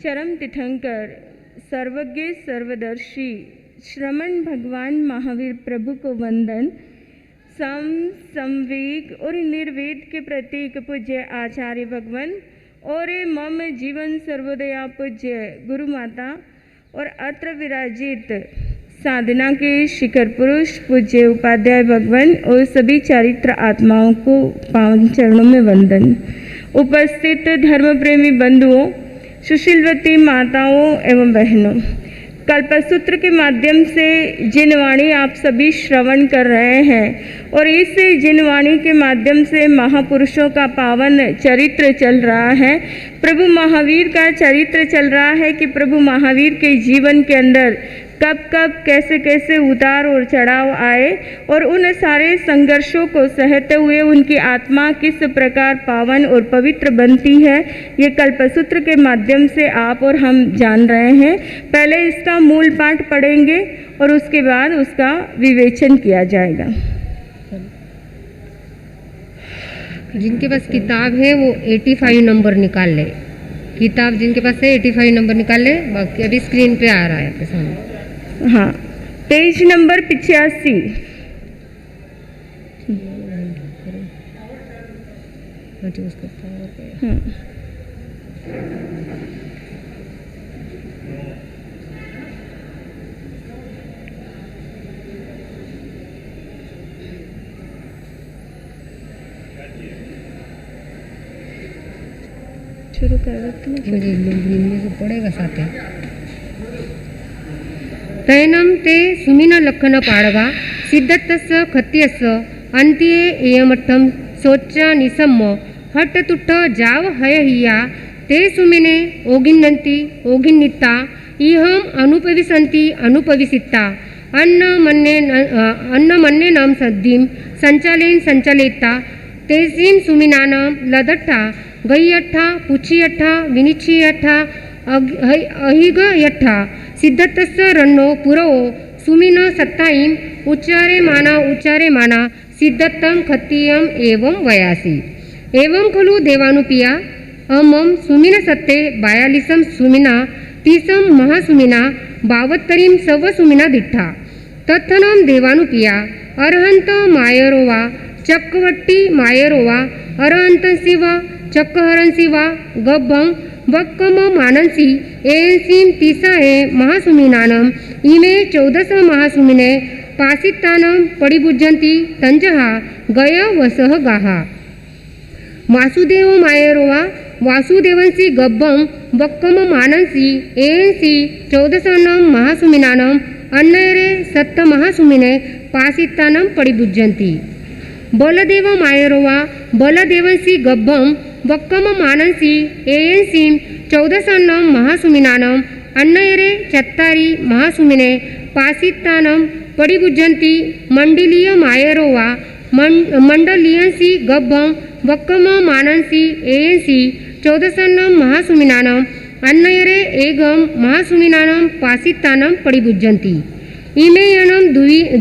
चरम तीर्थंकर सर्वज्ञ सर्वदर्शी श्रमण भगवान महावीर प्रभु को वंदन। संवेग और निर्वेद के प्रतीक पूज्य आचार्य भगवान और मम जीवन सर्वोदया पूज्य गुरु माता और अत्र विराजित साधना के शिखर पुरुष पूज्य उपाध्याय भगवान और सभी चारित्र आत्माओं को पावन चरणों में वंदन। उपस्थित धर्म प्रेमी बंधुओं, सुशीलवती माताओं एवं बहनों, कल्पसूत्र के माध्यम से जिनवाणी आप सभी श्रवण कर रहे हैं और इस जिनवाणी के माध्यम से महापुरुषों का पावन चरित्र चल रहा है, प्रभु महावीर का चरित्र चल रहा है कि प्रभु महावीर के जीवन के अंदर कब कब कैसे कैसे उतार और चढ़ाव आए और उन सारे संघर्षों को सहते हुए उनकी आत्मा किस प्रकार पावन और पवित्र बनती है, ये कल्पसूत्र के माध्यम से आप और हम जान रहे हैं। पहले इसका मूल पाठ पढ़ेंगे और उसके बाद उसका विवेचन किया जाएगा। जिनके पास किताब है वो 85 नंबर निकाल ले। किताब जिनके पास है 85 नंबर निकाल ले। बाकी अभी स्क्रीन पे आ रहा है आपके सामने। हाँ, पेज नंबर 85। शुरू कर देते हैं। मुझे हिंदी से पड़ेगा साथ में। तैनम ते सुमिन लखन पाड़वा सिद्धत्तस खत्यस अंत्ये एयमठम सोचा निसम्म हट तुट्ट जाव हय हिया ते सुमिने ओगिन्नंती ओगिन्निता इहम अनुपविसंती अनुपविसिता अन्न मन्ने नाम सद्दीम संचालेन संचलेता तेसीन सुमिनानाम लदट्ठा गय्यट्ठा पुच्छियट्ठा विनिच्छियट्ठा अहिगयट्ठा सिद्धत्तस्य रन्नो पुरवो सुमिन सत्ताईम उच्चारे माना सिद्धत्तम खत्तियम एवं वयासी एवं खलु देवानुपिया अमम सुमिन सत्ते 42 सुमिना 30 महासुमिना 72 सव सुमिना दिट्ठा तत्थनम देवानुपिया अरहंत मायरोवा चक्रवट्टी मायरोवा अरहंत शिवा चक्रहरन शिवा गब्बं वक्कम मानसी एंसीम तीसाए महासुमिनानम इमे 14 महासुमिने पासितानम परिभुजंती तंजहा गय वसह गाहा वासुदेव मायरोवा वासुदेवंसी गब्बम वक्कम मानसी एंसी 14 महासुमिनानम अन्नयरे 7 महासुमिने पासितानम परिभुजंती बलदेव मायरोवा बलदेवंसी गब्बम वक्कम मानसी एयंसीम 14 महासुमिनानम अन्नयरे 4 महासुमिने पासितानम परिभुजंती मंडलीय मायरोवा मंडलीयंसी गब्बम वक्कम मानसी एयंसी 14 महासुमिनानम अन्नयरे एगम महासुमिनानम पासितानम परिभुजंती इमेयनम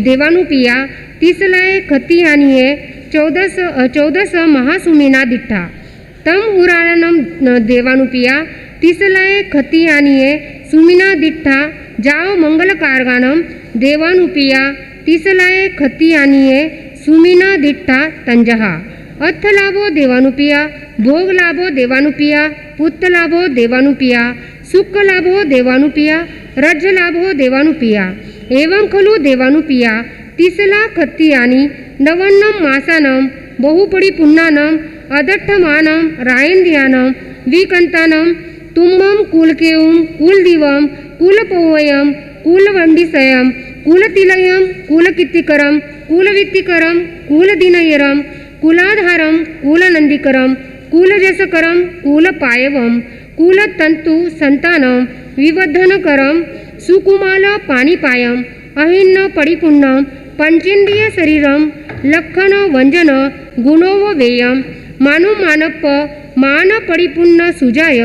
देवानुपिया तीसलाय खतियानिये 14 महासुमिना दिट्ठा तम उराणनम देवानुपिया तीसलाय खतियानिये सुमिना दिट्ठा जाओ मंगल कारगानम देवानुपिया तीसलाय खतियानिये सुमिना दिट्ठा तंजहा अर्थ लाभो देवानुपिया भोग लाभो देवानुपिया पुत्र लाभो देवानुपिया सुख लाभो देवानुपिया रज लाभो देवानुपिया एवं खलु देवानुपिया तीसला खत्तियानी 9 मासानम बहुपड़ी पुन्नानम अदट्ठमानम रायंदियानम विकंतानम तुम्बम कुलकेऊम कुलदिवम कुलपौवयम कुलवंडिसयम कुलतिलयम कुलकीर्तिकरम कुलवित्तिकरम कुलदिनयरम कुलाधारम कुलनंदिकरम कुलजसकरम कुलपायवम कुलतंतु संतानम विवर्धनकरम सुकुमाल पाणिपायम अहिन्न परिपुन्नम पंचेन्द्रिय शरीरम लक्षण वंजन गुणोवेयम मानुमानप मान परिपूर्ण सुजाय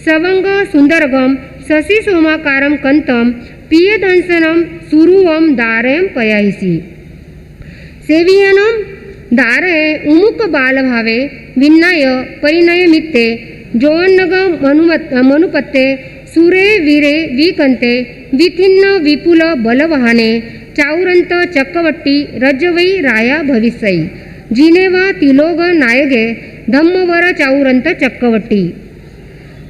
सवंग सुंदरगम शशि सोमाकारम कंतम पियदंसनम सुरुवम दारयम पयाहिसी सेवियनम दारये उमुक बाल भावे विन्नाय परिणय मित्ते जोन्नग मनुपत्ते सुरे वीरे विकंते विथिन्न विपुल बलवाहने चाऊरंत चक्रवट्टी रजवई राया भविसई जिनेवा तिलोग नायगे धम्मवर चाऊरंत चक्रवट्टी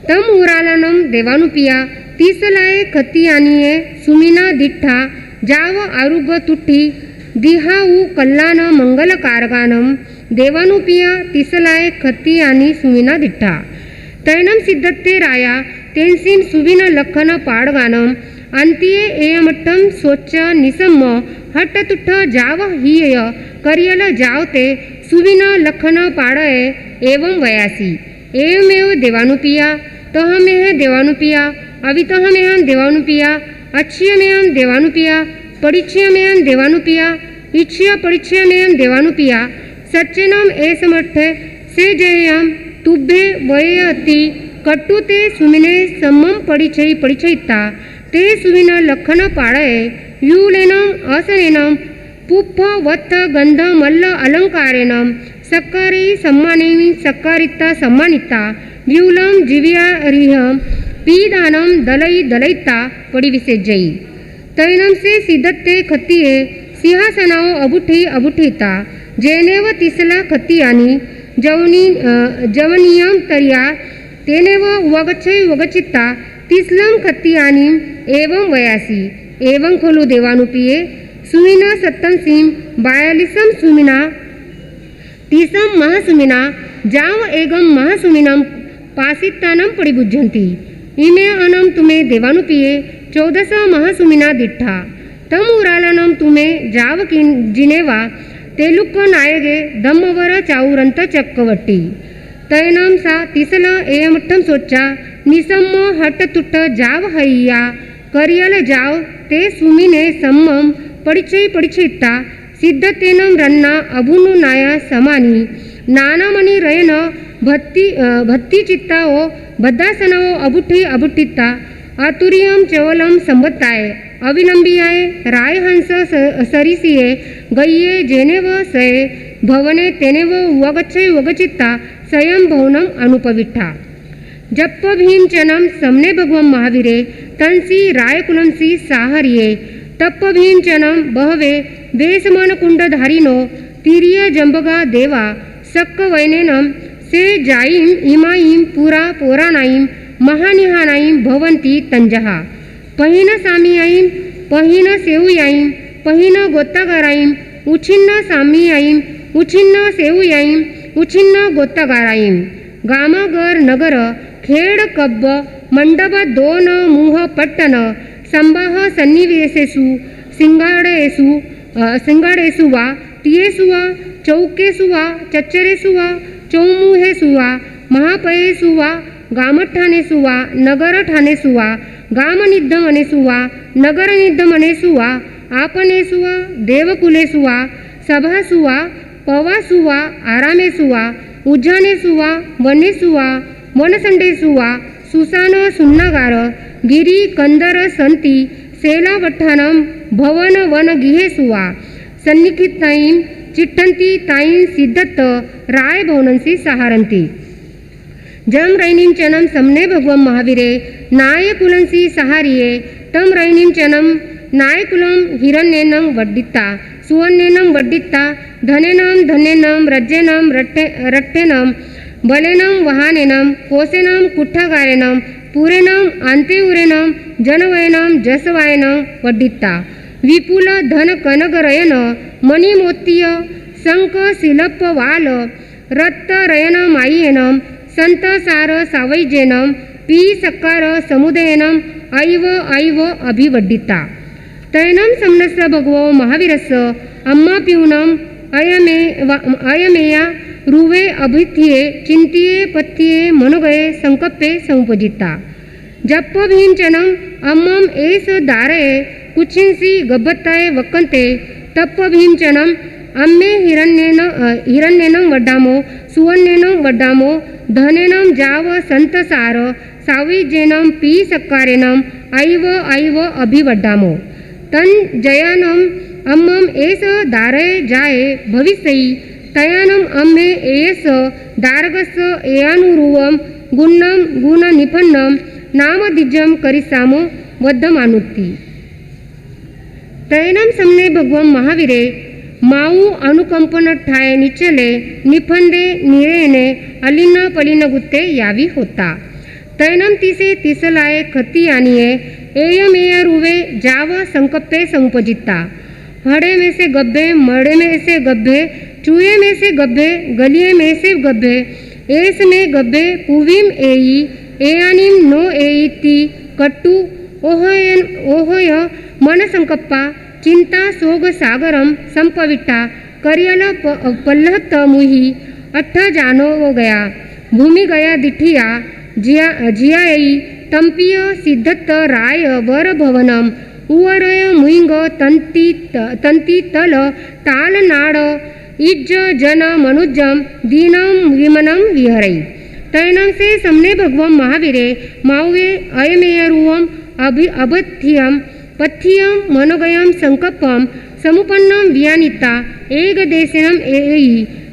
तम उरालनम देवानुपिया तीसलाय खतियानिये सुमिना दिठ्ठा जाव आरुग तुट्टी दिहाऊ कल्लान मंगल कारगानम देवानुपिया तिसलाय खतियानी सुमिना दिठ्ठा तैनम सिद्धत्ते राया तेंसिन सुविन लखन पाडगानम अंतिये एयमट्टम स्वच्छ निसम्म हट्टतुट्ठ जाव हिय करियल जावते सुविन लखन पाडये एवं वयासी एवमेव देवानुपिया तहमेह देवानुपिया अवितहमेहं देवानुपिया अच्छियमेहं देवानुपिया परिच्छियमेहं देवानुपिया इच्छिय परिच्छियमेहं देवानुपिया सच्चेनम एसमर्थे से जयम तुभ्ये वयति कट्टुते सुमिने सम्मम परिचय परिचयिता ते सुविन लखन पाडये यूलेनम असनेनम पुप्प वत्त गंध मल्ल अलंकारेनम सक्कारी सम्मानेमी सक्कारिता सम्मानिता व्यूलम जिव्यारिहम पीदानम दलई दलईता पडिविसेज्जयी तैनम से सिद्धत्ते खत्तिये सिंहासनाओ अबुठी अबुठीता जेनेव तिसला खत्तियानी जवनियम तरिया तेनेव वगच्छै वगचित्ता तिस्लम खत्तियानी एवं वयासी एवं खलु देवानुपिये सुमिना सत्तम सिम बायालिसम सुमिना तीसम महासुमिना जाव एगम महासुमिनम पासित्तानम पडिबुज्जन्ति इमे अनम तुमे देवानुपिये 14 महासुमिना दिठ्ठा तम उरालनम तुमे जाव जिनेवा तेलुक्क नायगे धम्मवर चाऊरंत चक्कवट्टी तैनम सा तिसल एयमट्टम सोच्चा निसम्म हट्टतुट्ट जाव हय्या करियल जाव ते सुमिने सम्मम परिचय परिचित्ता सिद्धतेनम रन्ना अभुनु नाया समानी नानामणि रयन भत्ती चित्ताओ बद्दासनाओ अबुठी अबुठिता आतुर्यम चवलम संबत्ताए अविलंबियाए रायहंस सरिसिये गय्ये जेनेव सये भवने तेनेव वगच्छै वगचित्ता स्वयं भवनम अनुपविठा जप्प भीमचनम समने भगवम महावीरे तंसी रायकुलंसी साहरिये तप्प भीमचनम बहवे वेसमान कुंडधारिनो तिरिय जंबगा देवा सक्क वैनेनम से जाईम इमाईम पुरा पोरानाईम महानिहानाईम भवंती तंजहा पहिन सामियाईम पहिन सेवुयाईम पहिन गोत्तागाराईम उछिन्न सामियाईम उछिन्न सेवुयाईम उछिन्न गोत्तागाराईम गामागर नगर खेड कब्ब मंडप दोन मुह पट्टन संबाह सन्निवेशेषु सिंगाडेषु वा तियेषु वा चौकेषु वा चच्चरेषु वा चौमुहेषु वा महापयेषु वा गामठानेषु वा नगरठानेषु वा गामनिद्धमनेषु वा नगरनिद्धमनेषु वा आपनेषु वा देवकुलेषु वा सभासु वा पवासु वा आरामेषु वा उज्जानेषु वा वनेषु वा वनसंडेषु वा सुसान सुन्नागार गिरी कंदर संति सेलावट्ठानं भवन वन गिहेषु वा सन्निखिताईं चिट्ठन्ति ताईं सिद्धत्त राय भवनंसी सहारंती जम रैनीं चनम समने भगवम महावीरे नायकुलंसी सहारिये तम रैनीं चनम नायकुलं हिरण्येनं वड्डित्ता सुवर्णेनं वड्डित्ता धनेनं धन्येनं रज्जेनं रट्टेनं बलेनं वहानेनं कोसेनं कुट्ठागारेनं पुरेनं आंतेउरेनं जनवयनं जसवायनं वड्डित्ता विपुल धन कनगरयन मणिमोत्तीय संक शिलप्प वाल रत्त रयन मायेनं संत सार सावैजेनं पी सक्कार समुदयनं ऐव ऐव अभिवड्डिता तैनं समनस्य भगवो महावीरस्य अम्मा पिऊनं अयमेया रुवे अभिथिये चिंतिये पत्तिये मनोगये संकप्पे समुपजिता जप्प भींचनं अम्मम एस दारये कुचिंसी गब्बत्ताये वक्कन्ते तप्प भींचनं अम्मे हिरण्येनं वड्डामो सुवर्णेनं वड्डामो धनेनं जाव संतसार साविजेनं पी सक्कारेनं ऐव ऐव अभिवड्डामो तन जयानं अम्मम एस दारये जाये भविष्यई तयानम अम्मे एस दारगस एयानुरुवम गुन्नम गुण निपन्नम नामदिजम करिसामो वद्धमानुत्ति। तैनम समने भगवान महावीरे माऊ अनुकंपन ठाय निचले निफंदे निरेने अलिन पलिन गुत्ते यावी होता। तैनम तिसे तिसलाए खती आनिये एयमेय रुवे जाव संकप्पे समुपजिता। हड़े में से गब्बे, मड़े में से गब्बे, चूहे में से गब्बे, गलिये में से गब्बे, एस में गब्बे, पुवीम एई एयानिम नो एई ती कट्टू ओहय मन संकप्पा चिंता सोग सागरम संपविट्टा करियल पल्लहत मुही अट्ठ जानो वो गया भूमि गया दिठिया जियाई तंपिय सिद्धत राय वर भवनम उवरय मुइंग तंती तल ताल नाड़ इज्ज जन मनुजम दीनम विमनम विहरई। तैनम से समने भगवम महावीरे माउवे अयमेयरुवम अबथियम पथ्यम मनोगयम संकल्पम समुपन्नम वियानिता एक देशनम एई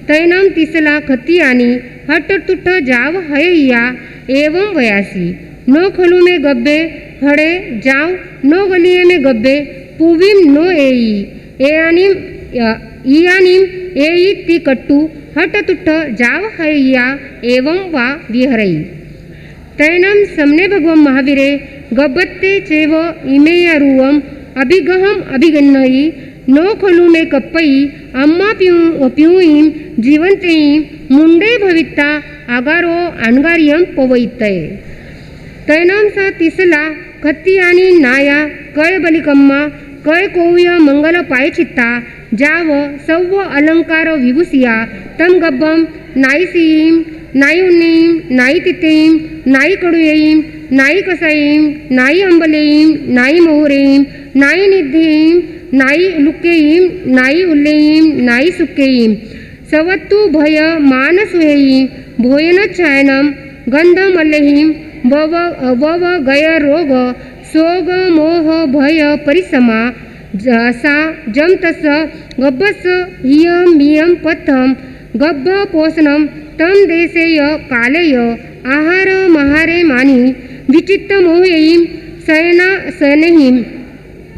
तैनम तिसला खतियानी हट तुठ जाव हयया एवं वयासी नो खलु में गब्बे हड़े जाव नो गलिये में गब्बे पुविम नो एई इयानिम एई ती कट्टू हट तुठ जाव हयया एवं वा विहरई। तैनम समने भगवम महावीरे गब्बत्ते चेव इमेयरुवम अभिगहम अभिगन्नई नो खलु में कप्पई अम्मा प्यूईम जीवंतेईम मुंडे भविता आगारो अनगारियम पवैतय। तैनम सा तिसला खत्तियानी नाया कय बलिकम्मा कय कोव्य मंगल पायचित्ता जाव सव्व अलंकार विभूसिया तम गब्बम नाई सीईम नाई उन्नीम नाई तितेईम नाई कडुयईम नाई कसाईम नाई अंबलेईम नाई मोहरेईम नाई निद्धेईम नाई लुक्केईम नाई उल्लेईम नाई सुक्केईम सवत्तु भय मानसुयईम भोयन छायनम गंध मल्लेहीम वव गय रोग सोग मोह भय परिसमा सा जम तस गब्बस हियम मियम पथम गब्ब पोषणम तम देशेय कालेय आहार महारे मानी विचित्त मोहयीम सयना सयनहीम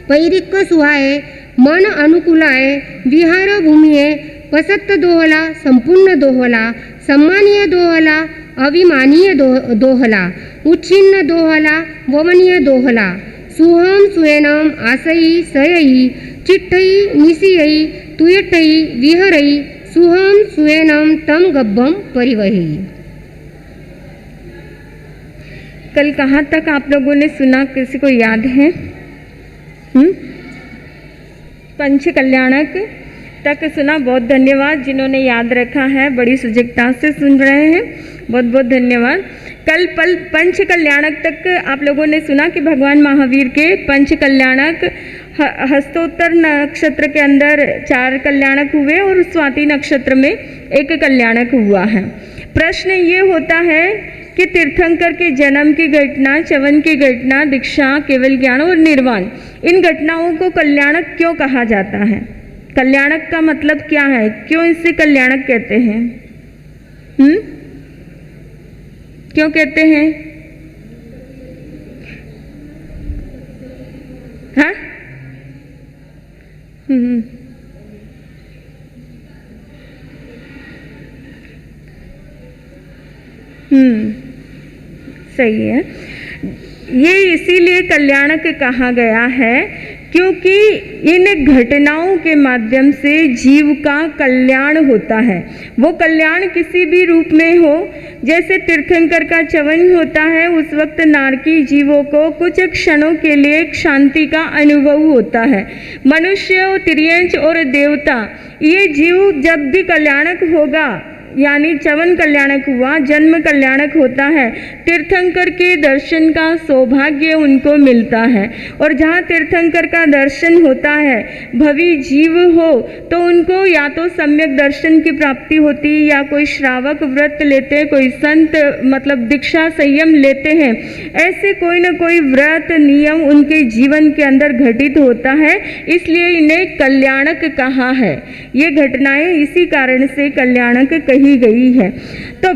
पैरिक सुहाये मन अनुकूलाय विहार भूमिये पसत्त दोहला संपूर्ण दोहला सम्मानीय दोहला अभिमानीय दोहला उच्छिन्न दोहला वमनीय दोहला सुहम सुयनम आसई सयई चिट्ठई निसियई तुयटई विहरई सुहम सुयनम तम गब्बम परिवही। कल कहाँ तक आप लोगों ने सुना, किसी को याद है? पंच कल्याणक तक सुना। बहुत धन्यवाद जिन्होंने याद रखा है, बड़ी सजगता से सुन रहे हैं, बहुत बहुत धन्यवाद। कल पंच कल्याणक तक आप लोगों ने सुना कि भगवान महावीर के पंच कल्याणक हस्तोत्तर नक्षत्र के अंदर 4 कल्याणक हुए और स्वाति नक्षत्र में 1 कल्याणक हुआ है। प्रश्न ये होता है कि तीर्थंकर के जन्म की घटना, च्यवन की घटना, दीक्षा, केवल ज्ञान और निर्वाण, इन घटनाओं को कल्याणक क्यों कहा जाता है? कल्याणक का मतलब क्या है? क्यों इसे कल्याणक कहते हैं? क्यों कहते हैं? हाँ? सही है। ये इसीलिए कल्याणक कहा गया है क्योंकि इन घटनाओं के माध्यम से जीव का कल्याण होता है। वो कल्याण किसी भी रूप में हो, जैसे तीर्थंकर का च्यवन होता है, उस वक्त नारकी जीवों को कुछ क्षणों के लिए शांति का अनुभव होता है। मनुष्य और तिर्यंच और देवता, ये जीव जब भी कल्याणक होगा, यानी च्यवन कल्याणक हुआ, जन्म कल्याणक होता है, तीर्थंकर के दर्शन का सौभाग्य उनको मिलता है। और जहाँ तीर्थंकर का दर्शन होता है, भवी जीव हो तो उनको या तो सम्यक दर्शन की प्राप्ति होती, या कोई श्रावक व्रत लेते, कोई संत मतलब दीक्षा संयम लेते हैं, ऐसे कोई न कोई व्रत नियम उनके जीवन के अंदर घटित होता है, इसलिए इन्हें कल्याणक कहा है। ये घटनाएं इसी कारण से कल्याणक कही गई है। तो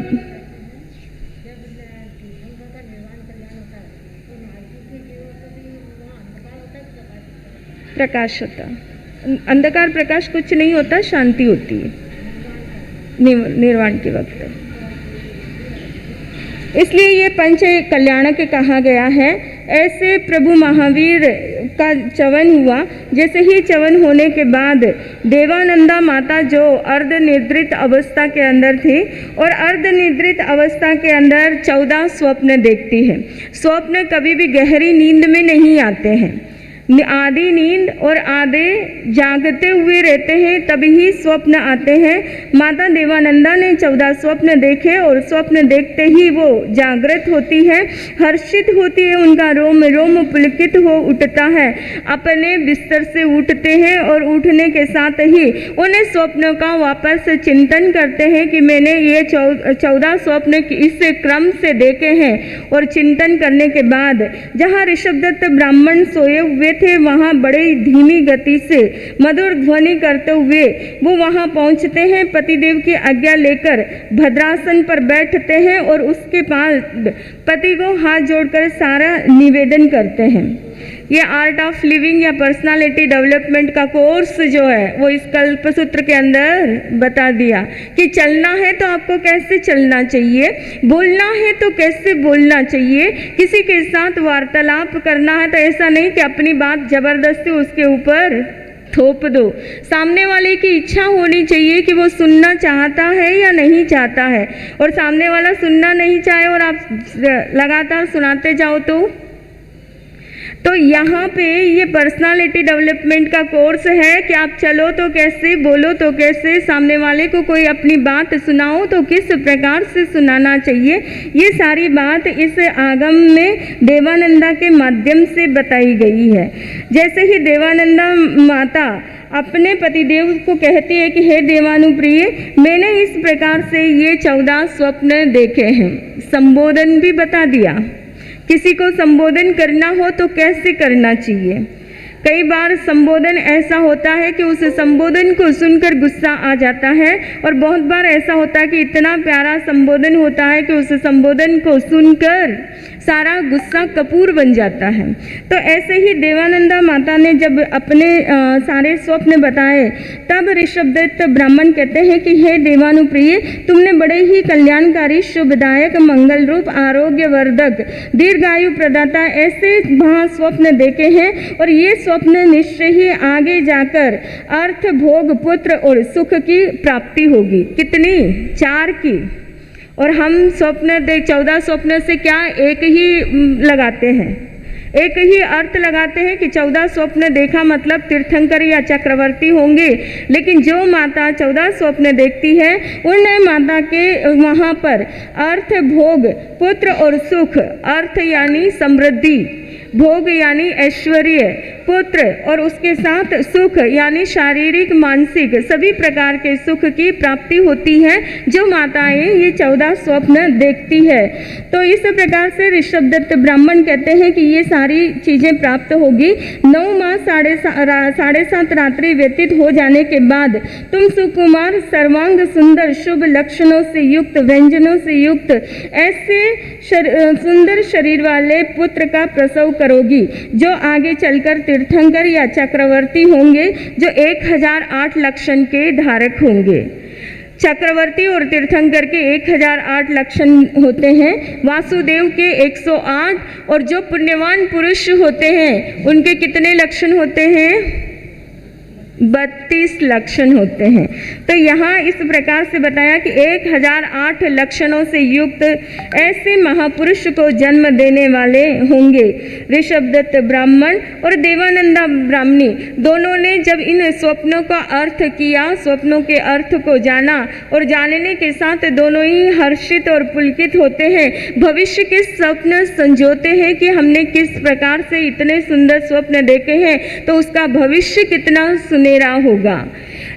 प्रकाश होता। अंधकार प्रकाश कुछ नहीं होता, शांति होती है निर्वाण के वक्त। इसलिए ये पंच कल्याणक कहा गया है। ऐसे प्रभु महावीर का चवन हुआ। जैसे ही चवन होने के बाद देवानंदा माता जो अर्धनिद्रित अवस्था के अंदर थी और अर्धनिद्रित अवस्था के अंदर 14 स्वप्न देखती है। स्वप्न कभी भी गहरी नींद में नहीं आते हैं, आधी नींद और आधे जागते हुए रहते हैं, तभी ही स्वप्न आते हैं। माता देवानंदा ने 14 स्वप्न देखे और स्वप्न देखते ही वो जागृत होती है, हर्षित होती है, उनका रोम रोम पुलकित हो उठता है, अपने बिस्तर से उठते हैं और उठने के साथ ही उन्हें स्वप्नों का वापस चिंतन करते हैं कि मैंने ये 14 स्वप्न इस क्रम से देखे हैं। और चिंतन करने के बाद जहाँ ऋषभदत्त ब्राह्मण सोए हुए थे वहाँ बड़ी धीमी गति से मधुर ध्वनि करते हुए वो वहाँ पहुँचते हैं। पतिदेव की आज्ञा लेकर भद्रासन पर बैठते हैं और उसके पास पति को हाथ जोड़कर सारा निवेदन करते हैं। ये आर्ट ऑफ लिविंग या पर्सनालिटी डेवलपमेंट का कोर्स जो है वो इस कल्पसूत्र के अंदर बता दिया कि चलना है तो आपको कैसे चलना चाहिए, बोलना है तो कैसे बोलना चाहिए, किसी के साथ वार्तालाप करना है तो ऐसा नहीं कि अपनी बात जबरदस्ती उसके ऊपर थोप दो। सामने वाले की इच्छा होनी चाहिए कि वो सुनना चाहता है या नहीं चाहता है, और सामने वाला सुनना नहीं चाहे और आप लगातार सुनाते जाओ तो यहाँ पे ये पर्सनालिटी डेवलपमेंट का कोर्स है कि आप चलो तो कैसे, बोलो तो कैसे, सामने वाले को कोई अपनी बात सुनाओ तो किस प्रकार से सुनाना चाहिए। ये सारी बात इस आगम में देवानंदा के माध्यम से बताई गई है। जैसे ही देवानंदा माता अपने पतिदेव को कहती है कि हे देवानुप्रिय, मैंने इस प्रकार से ये 14 स्वप्न देखे हैं। संबोधन भी बता दिया, किसी को संबोधन करना हो तो कैसे करना चाहिए। कई बार संबोधन ऐसा होता है कि उस संबोधन को सुनकर गुस्सा आ जाता है, और बहुत बार ऐसा होता है कि इतना प्यारा संबोधन होता है कि उस संबोधन को सुनकर सारा गुस्सा कपूर बन जाता है। तो ऐसे ही देवानंदा माता ने जब अपने सारे स्वप्न बताए तब ऋषभदत्त ब्राह्मण कहते हैं कि हे देवानुप्रिय, तुमने बड़े ही कल्याणकारी, शुभदायक, मंगल रूप, आरोग्यवर्धक, दीर्घायु प्रदाता ऐसे महास्वप्न देखे हैं, और ये स्वप्न निश्चय ही आगे जाकर अर्थ, भोग, पुत्र और सुख की प्राप्ति होगी। कितनी? 4 की। और हम स्वप्न 14 स्वप्न से क्या एक ही लगाते हैं, एक ही अर्थ लगाते हैं कि 14 स्वप्न देखा मतलब तीर्थंकर या चक्रवर्ती होंगे। लेकिन जो माता 14 स्वप्न देखती है उन माता के वहाँ पर अर्थ, भोग, पुत्र और सुख, अर्थ यानी समृद्धि, भोग यानी ऐश्वर्य, पुत्र और उसके साथ सुख यानी शारीरिक, मानसिक सभी प्रकार के सुख की प्राप्ति होती है जो माताएं ये 14 स्वप्न देखती है। तो इस प्रकार से ऋषभदत्त ब्राह्मण कहते हैं कि ये सारी चीज़ें प्राप्त होगी। 9 माह 7.5 रात्रि व्यतीत हो जाने के बाद तुम सुकुमार, सर्वांग सुंदर, शुभ लक्षणों से युक्त, व्यंजनों से युक्त ऐसे सुंदर शरीर वाले पुत्र का प्रसव करोगी, जो आगे चलकर तीर्थंकर या चक्रवर्ती होंगे, जो 1008 लक्षण के धारक होंगे। चक्रवर्ती और तीर्थंकर के 1008 लक्षण होते हैं, वासुदेव के 108, और जो पुण्यवान पुरुष होते हैं उनके कितने लक्षण होते हैं? 32 लक्षण होते हैं। तो यहाँ इस प्रकार से बताया कि 1008 लक्षणों से युक्त ऐसे महापुरुष को जन्म देने वाले होंगे ऋषभदत्त ब्राह्मण और देवानंदा ब्राह्मणी। दोनों ने जब इन स्वप्नों का अर्थ किया, स्वप्नों के अर्थ को जाना, और जानने के साथ दोनों ही हर्षित और पुलकित होते हैं। भविष्य के स्वप्न संजोते हैं कि हमने किस प्रकार से इतने सुंदर स्वप्न देखे हैं, तो उसका भविष्य कितना सुनहरा होगा।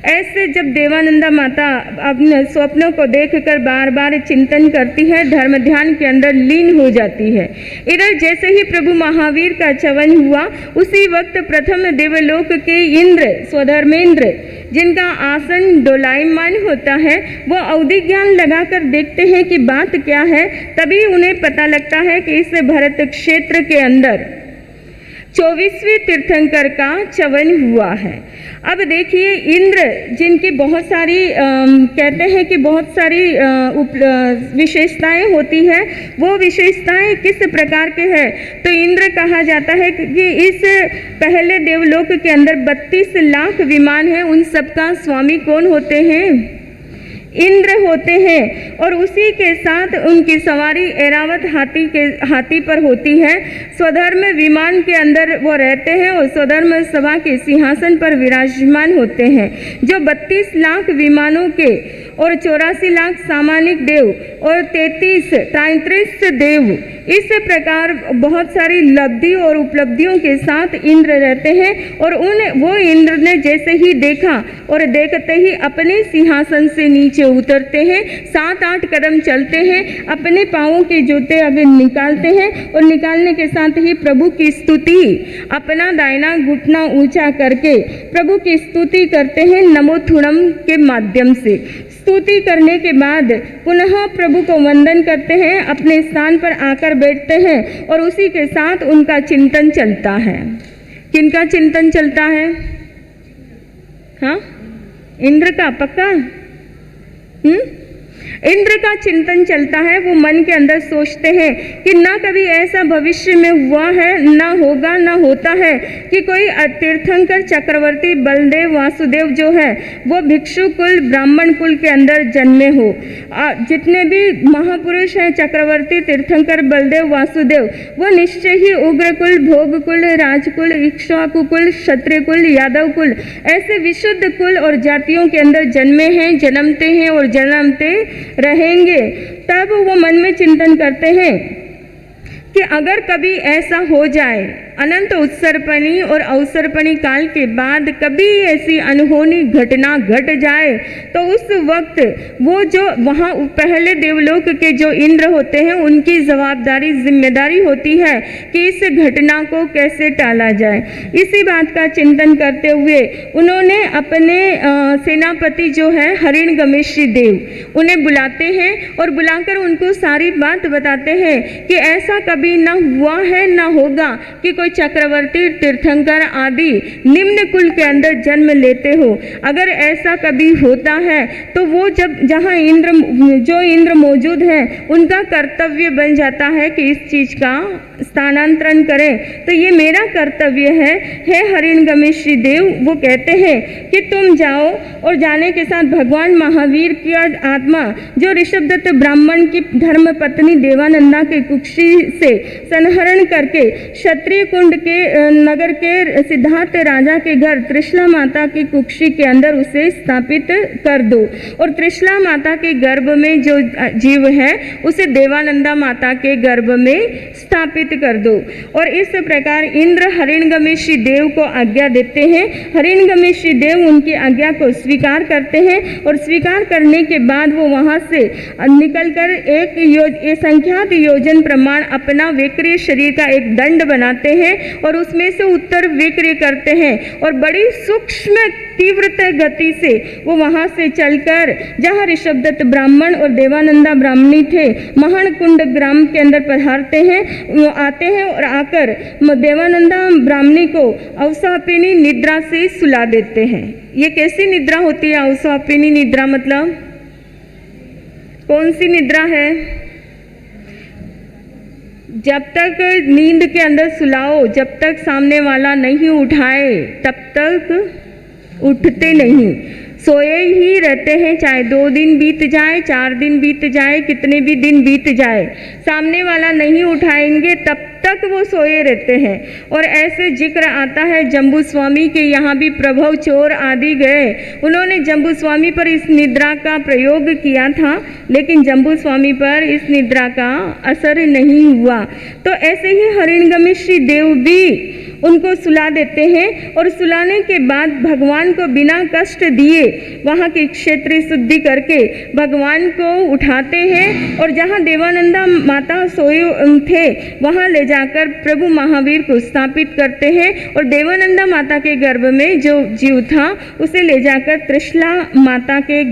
ऐसे जब देवानंदा माता अपने स्वप्नों को देखकर बार बार चिंतन करती है, धर्म ध्यान के अंदर लीन हो जाती है। इधर जैसे ही प्रभु महावीर का चवन हुआ, उसी वक्त प्रथम देवलोक के इंद्र, स्वधर्मेंद्र, जिनका आसन डोलायमान होता है, वो अवधि ज्ञान लगाकर देखते हैं कि बात क्या है। तभी उन्हें पता लगता है कि इस भरत क्षेत्र के अंदर 24वें तीर्थंकर का च्यवन हुआ है। अब देखिए, इंद्र जिनकी बहुत सारी कहते हैं कि बहुत सारी विशेषताएं होती है, वो विशेषताएं किस प्रकार के हैं? तो इंद्र कहा जाता है कि इस पहले देवलोक के अंदर 32 लाख विमान हैं, उन सबका स्वामी कौन होते हैं? इंद्र होते हैं। और उसी के साथ उनकी सवारी ऐरावत हाथी पर होती है। स्वधर्म विमान के अंदर वो रहते हैं और स्वधर्म सभा के सिंहासन पर विराजमान होते हैं। जो 32 लाख विमानों के और 84 लाख सामानिक देव और 33 देव, इस प्रकार बहुत सारी लब्धि और उपलब्धियों के साथ इंद्र रहते हैं। और वो इंद्र ने जैसे ही देखा और देखते ही अपने सिंहासन से नीचे उतरते हैं, 7-8 कदम चलते हैं, अपने पाँवों के जूते अभी निकालते हैं और निकालने के साथ ही प्रभु की स्तुति, अपना दाहिना घुटना ऊंचा करके प्रभु की स्तुति करते हैं नमोथुणम के माध्यम से। स्तुति करने के बाद पुनः प्रभु को वंदन करते हैं, अपने स्थान पर आकर बैठते हैं और उसी के साथ उनका चिंतन चलता है। किनका चिंतन चलता है? हाँ, इंद्र का। पक्का? इंद्र का चिंतन चलता है। वो मन के अंदर सोचते हैं कि ना कभी ऐसा भविष्य में हुआ है, ना होगा, ना होता है कि कोई तीर्थंकर चक्रवर्ती बलदेव वासुदेव जो है वो भिक्षु कुल ब्राह्मण कुल के अंदर जन्मे हो। जितने भी महापुरुष हैं चक्रवर्ती तीर्थंकर बलदेव वासुदेव, वो निश्चय ही उग्र कुल, भोग कुल, राजकुल, इक्ष्वाकु कुल, क्षत्रिय कुल, यादव कुल, ऐसे विशुद्ध कुल और जातियों के अंदर जन्मे हैं, जन्मते हैं और जन्मते रहेंगे। तब वो मन में चिंतन करते हैं कि अगर कभी ऐसा हो जाए, अनंत उत्सर्पणी और अवसर्पणी काल के बाद कभी ऐसी अनहोनी घटना घट जाए, तो उस वक्त वो जो वहाँ पहले देवलोक के जो इंद्र होते हैं, उनकी जवाबदारी, जिम्मेदारी होती है कि इस घटना को कैसे टाला जाए। इसी बात का चिंतन करते हुए उन्होंने अपने सेनापति जो है हरिणगमेश्वरी देव, उन्हें बुलाते हैं और बुलाकर उनको सारी बात बताते हैं कि ऐसा कभी ना हुआ है, ना होगा कि कोई चक्रवर्ती तीर्थंकर आदि निम्न कुल के अंदर जन्म लेते हो। अगर ऐसा कभी होता है तो वो जहाँ इंद्र मौजूद है, उनका कर्तव्य बन जाता है कि इस चीज का स्थानांतरण करें। तो ये मेरा कर्तव्य है। हे हरिणगमेश्वरी देव, वो कहते हैं कि तुम जाओ, और जाने के साथ भगवान महावीर की आत्मा जो ऋषभदत्त ब्राह्मण की धर्म पत्नी देवानंदा के कुक्षी से संहरण करके क्षत्रिय कुंड के नगर के सिद्धार्थ राजा के घर त्रिशला माता की कुक्षी के अंदर उसे स्थापित कर दो, और त्रिशला माता के गर्भ में जो जीव है उसे देवानंदा माता के गर्भ में स्थापित कर दो। और इस प्रकार इंद्र हरिणगमेश्वरी देव को आज्ञा देते हैं। हरिणगमेश्वरी देव उनकी आज्ञा को स्वीकार करते हैं और स्वीकार करने के बाद वो वहाँ से निकलकर एक संख्यात योजन प्रमाण अपना विक्रिय शरीर का एक दंड बनाते हैं और उसमें से उत्तर विक्रिय करते हैं, और बड़ी सूक्ष्म तीव्रता गति से वो वहाँ से चलकर जहाँ ऋषभदत्त ब्राह्मण और देवानंदा ब्राह्मणी थे, महणकुंड ग्राम के अंदर पधारते हैं। वो आते हैं और आकर देवानंदा ब्राह्मणी को अवसापिनी निद्रा से सुला देते हैं। ये कैसी निद्रा होती है? अवसापिनी निद्रा मतलब कौन सी निद्रा है? जब तक नींद के अंदर सुलाओ, जब तक सामने वाला नहीं उठाए तब तक उठते नहीं, सोए ही रहते हैं। चाहे 2 दिन बीत जाए, 4 दिन बीत जाए, कितने भी दिन बीत जाए, सामने वाला नहीं उठाएंगे तब तक वो सोए रहते हैं। और ऐसे जिक्र आता है जम्बू स्वामी के यहाँ भी प्रभव चोर आदि गए, उन्होंने जम्बू स्वामी पर इस निद्रा का प्रयोग किया था, लेकिन जम्बू स्वामी पर इस निद्रा का असर नहीं हुआ। तो ऐसे ही हरिणगमेश्वरी देव भी उनको सुला देते हैं, और सुलाने के बाद भगवान को बिना कष्ट दिए वहाँ की क्षेत्रीय शुद्धि करके भगवान को उठाते हैं, और जहाँ देवानंदा माता सोए थे वहाँ ले जाकर प्रभु महावीर को स्थापित करते हैं, और देवानंदा माता के गर्भ में जो जीव था उसे ले जाकर त्रिशला माता के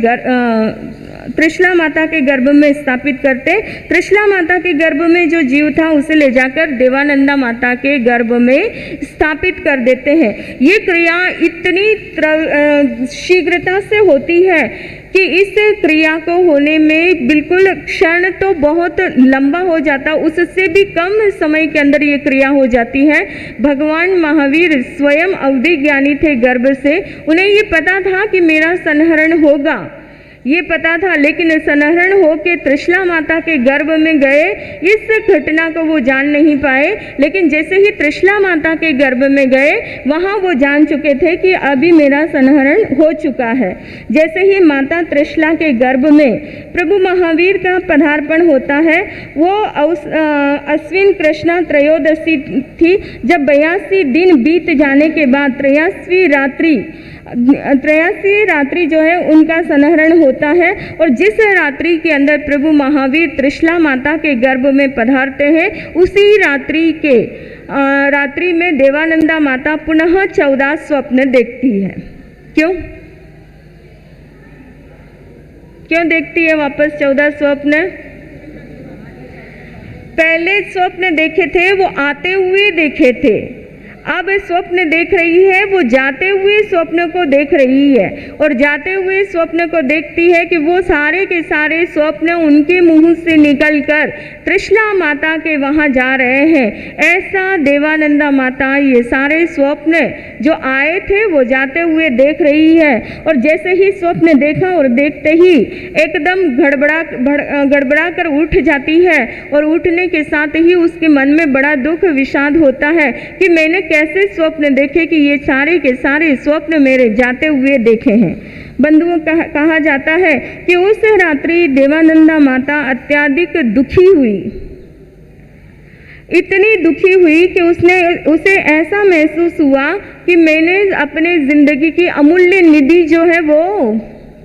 त्रिशला माता के गर्भ में स्थापित करते। त्रिशला माता के गर्भ में जो जीव था उसे ले जाकर देवानंदा माता के गर्भ में स्थापित कर देते हैं। ये क्रिया इतनी शीघ्रता से होती है कि इस क्रिया को होने में बिल्कुल क्षण तो बहुत लंबा हो जाता, उससे भी कम समय के अंदर ये क्रिया हो जाती है। भगवान महावीर स्वयं अवधि ज्ञानी थे गर्भ से, उन्हें ये पता था कि मेरा संहरण होगा, ये पता था, लेकिन संहरण होके त्रिशला माता के गर्भ में गए, इस घटना को वो जान नहीं पाए। लेकिन जैसे ही त्रिशला माता के गर्भ में गए वहाँ वो जान चुके थे कि अभी मेरा संहरण हो चुका है। जैसे ही माता त्रिशला के गर्भ में प्रभु महावीर का पदार्पण होता है, वो अश्विन कृष्णा त्रयोदशी थी, जब 82 दिन बीत जाने के बाद 83वीं रात्रि जो है उनका संहरण होता है। और जिस रात्रि के अंदर प्रभु महावीर त्रिशला माता के गर्भ में पधारते हैं, उसी रात्रि में देवानंदा माता पुनः 14 स्वप्न देखती है। क्यों देखती है वापस 14 स्वप्न? पहले स्वप्न देखे थे वो आते हुए देखे थे, अब स्वप्न देख रही है वो जाते हुए स्वप्न को देख रही है, और जाते हुए स्वप्न को देखती है कि वो सारे के सारे स्वप्न उनके मुंह से निकलकर त्रिशला माता के वहाँ जा रहे हैं। ऐसा देवानंदा माता ये सारे स्वप्न जो आए थे वो जाते हुए देख रही है। और जैसे ही स्वप्न देखा और देखते ही एकदम गड़बड़ा कर उठ जाती है, और उठने के साथ ही उसके मन में बड़ा दुख विषाद होता है कि मैंने कैसे स्वप्न देखे कि ये सारे के सारे स्वप्न मेरे जाते हुए देखे हैं। बंधुओं, कहा जाता है कि उस रात्रि देवानंदा माता अत्यधिक दुखी हुई, इतनी दुखी हुई कि उसे ऐसा महसूस हुआ कि मैंने अपने जिंदगी की अमूल्य निधि जो है वो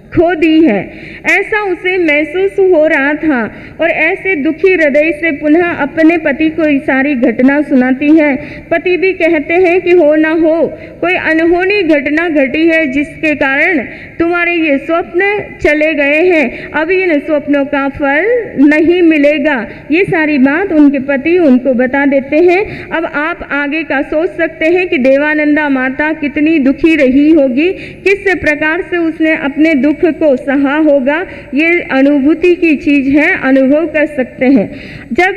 खो दी है, ऐसा उसे महसूस हो रहा था। और ऐसे दुखी हृदय से पुनः अपने पति को सारी घटना सुनाती है। पति भी कहते हैं कि हो ना हो कोई अनहोनी घटना घटी है जिसके कारण तुम्हारे ये स्वप्न चले गए हैं, अब इन स्वप्नों का फल नहीं मिलेगा। ये सारी बात उनके पति उनको बता देते हैं। अब आप आगे का सोच सकते हैं कि देवानंदा माता कितनी दुखी रही होगी, किस प्रकार से उसने अपने दुख को सहा होगा। ये अनुभूति की चीज है, अनुभव कर सकते हैं। जब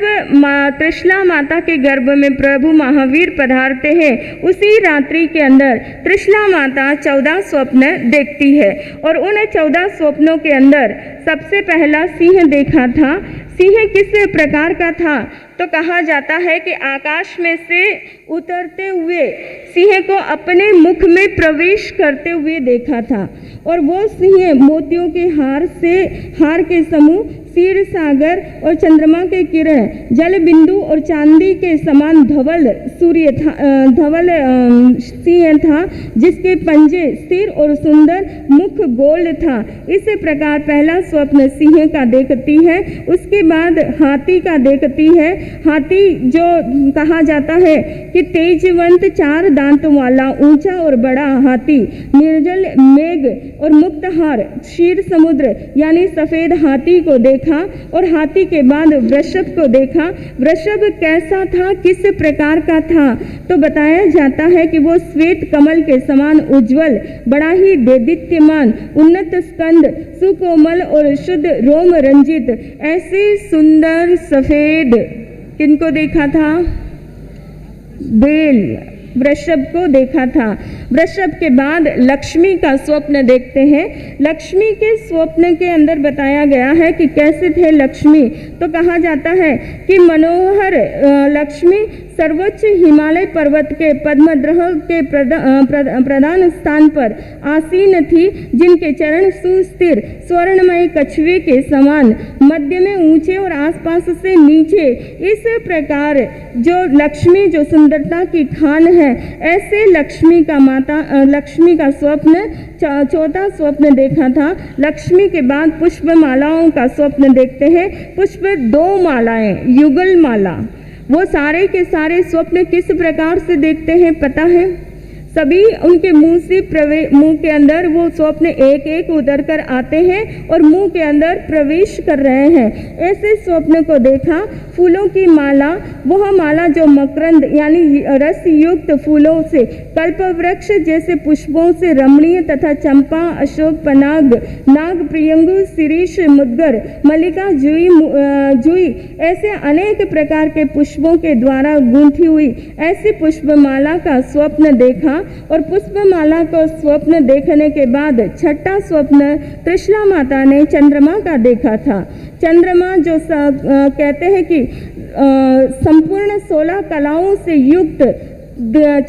त्रिशला माता के गर्भ में प्रभु महावीर पधारते हैं, उसी रात्रि के अंदर त्रिशला माता 14 स्वप्न देखती है, और उन 14 स्वप्नों के अंदर सबसे पहला सिंह देखा था। सिंह किस प्रकार का था? तो कहा जाता है कि आकाश में से उतरते हुए सिंह को अपने मुख में प्रवेश करते हुए देखा था, और वो सिंह मोतियों के हार के समूह, क्षीर सागर और चंद्रमा के किरण, जल बिंदु और चांदी के समान धवल सिंह था, जिसके पंजे स्थिर और सुंदर, मुख गोल था। इस प्रकार पहला स्वप्न सिंह का देखती है। उसके बाद हाथी का देखती है। हाथी जो कहा जाता है कि तेजवंत 4 दांत वाला ऊंचा और बड़ा हाथी, निर्जल मेघ और मुक्तहार क्षीर समुद्र यानी सफेद हाथी को देखा। और हाथी के बाद वृषभ को देखा। वृषभ कैसा था, किस प्रकार का था? तो बताया जाता है कि वो श्वेत कमल के समान उज्जवल, बड़ा ही देदीप्यमान, उन्नत स्कंद, सुकोमल और शुद्ध रोम रंजित, ऐसे सुंदर सफेद किनको देखा था? बेल वृषभ को देखा था। वृषभ के बाद लक्ष्मी का स्वप्न देखते हैं। लक्ष्मी के स्वप्न के अंदर बताया गया है कि कैसे थे लक्ष्मी। तो कहा जाता है कि मनोहर लक्ष्मी सर्वोच्च हिमालय पर्वत के पद्मद्रह के प्रधान स्थान पर आसीन थी, जिनके चरण सुस्थिर स्वर्णमय कछुए के समान, मध्य में ऊंचे और आसपास से नीचे। इस प्रकार जो लक्ष्मी जो सुंदरता की खान है, ऐसे लक्ष्मी का स्वप्न 14 स्वप्न देखा था। लक्ष्मी के बाद पुष्प मालाओं का स्वप्न देखते हैं। पुष्प 2 मालाएं, युगल माला। वो सारे के सारे स्वप्न किस प्रकार से देखते हैं पता है? सभी उनके मुंह के अंदर वो स्वप्न एक एक उतर कर आते हैं और मुंह के अंदर प्रवेश कर रहे हैं। ऐसे स्वप्न को देखा। फूलों की माला, वह माला जो मकरंद यानी रस युक्त फूलों से, कल्पवृक्ष जैसे पुष्पों से रमणीय तथा चंपा, अशोक, पनाग, नाग, प्रियंगु, शिरीष, मुद्गर, मल्लिका, जुई ऐसे अनेक प्रकार के पुष्पों के द्वारा गूंथी हुई ऐसी पुष्पमाला का स्वप्न देखा। और पुष्पमाला को स्वप्न देखने के बाद छठा स्वप्न त्रिशला माता ने चंद्रमा का देखा था। चंद्रमा जो कहते हैं कि संपूर्ण 16 कलाओं से युक्त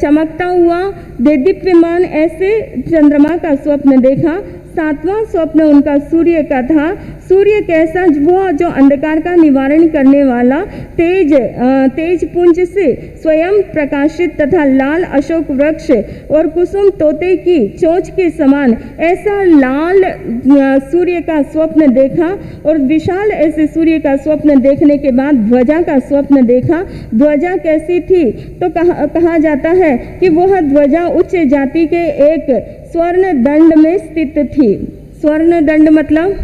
चमकता हुआ देदीप्यमान ऐसे चंद्रमा का स्वप्न देखा। सातवां स्वप्न उनका सूर्य का था। सूर्य कैसा, वो जो अंधकार का निवारण करने वाला तेज पुंज से स्वयं प्रकाशित तथा लाल अशोक वृक्ष और कुसुम तोते की चोंच के समान ऐसा लाल सूर्य का स्वप्न देखा। और विशाल ऐसे सूर्य का स्वप्न देखने के बाद ध्वजा का स्वप्न देखा। ध्वजा कैसी थी तो कहा जाता है कि वह ध्वजा उच्च जाति के एक स्वर्ण दंड में स्थित थी। स्वर्ण दंड मतलब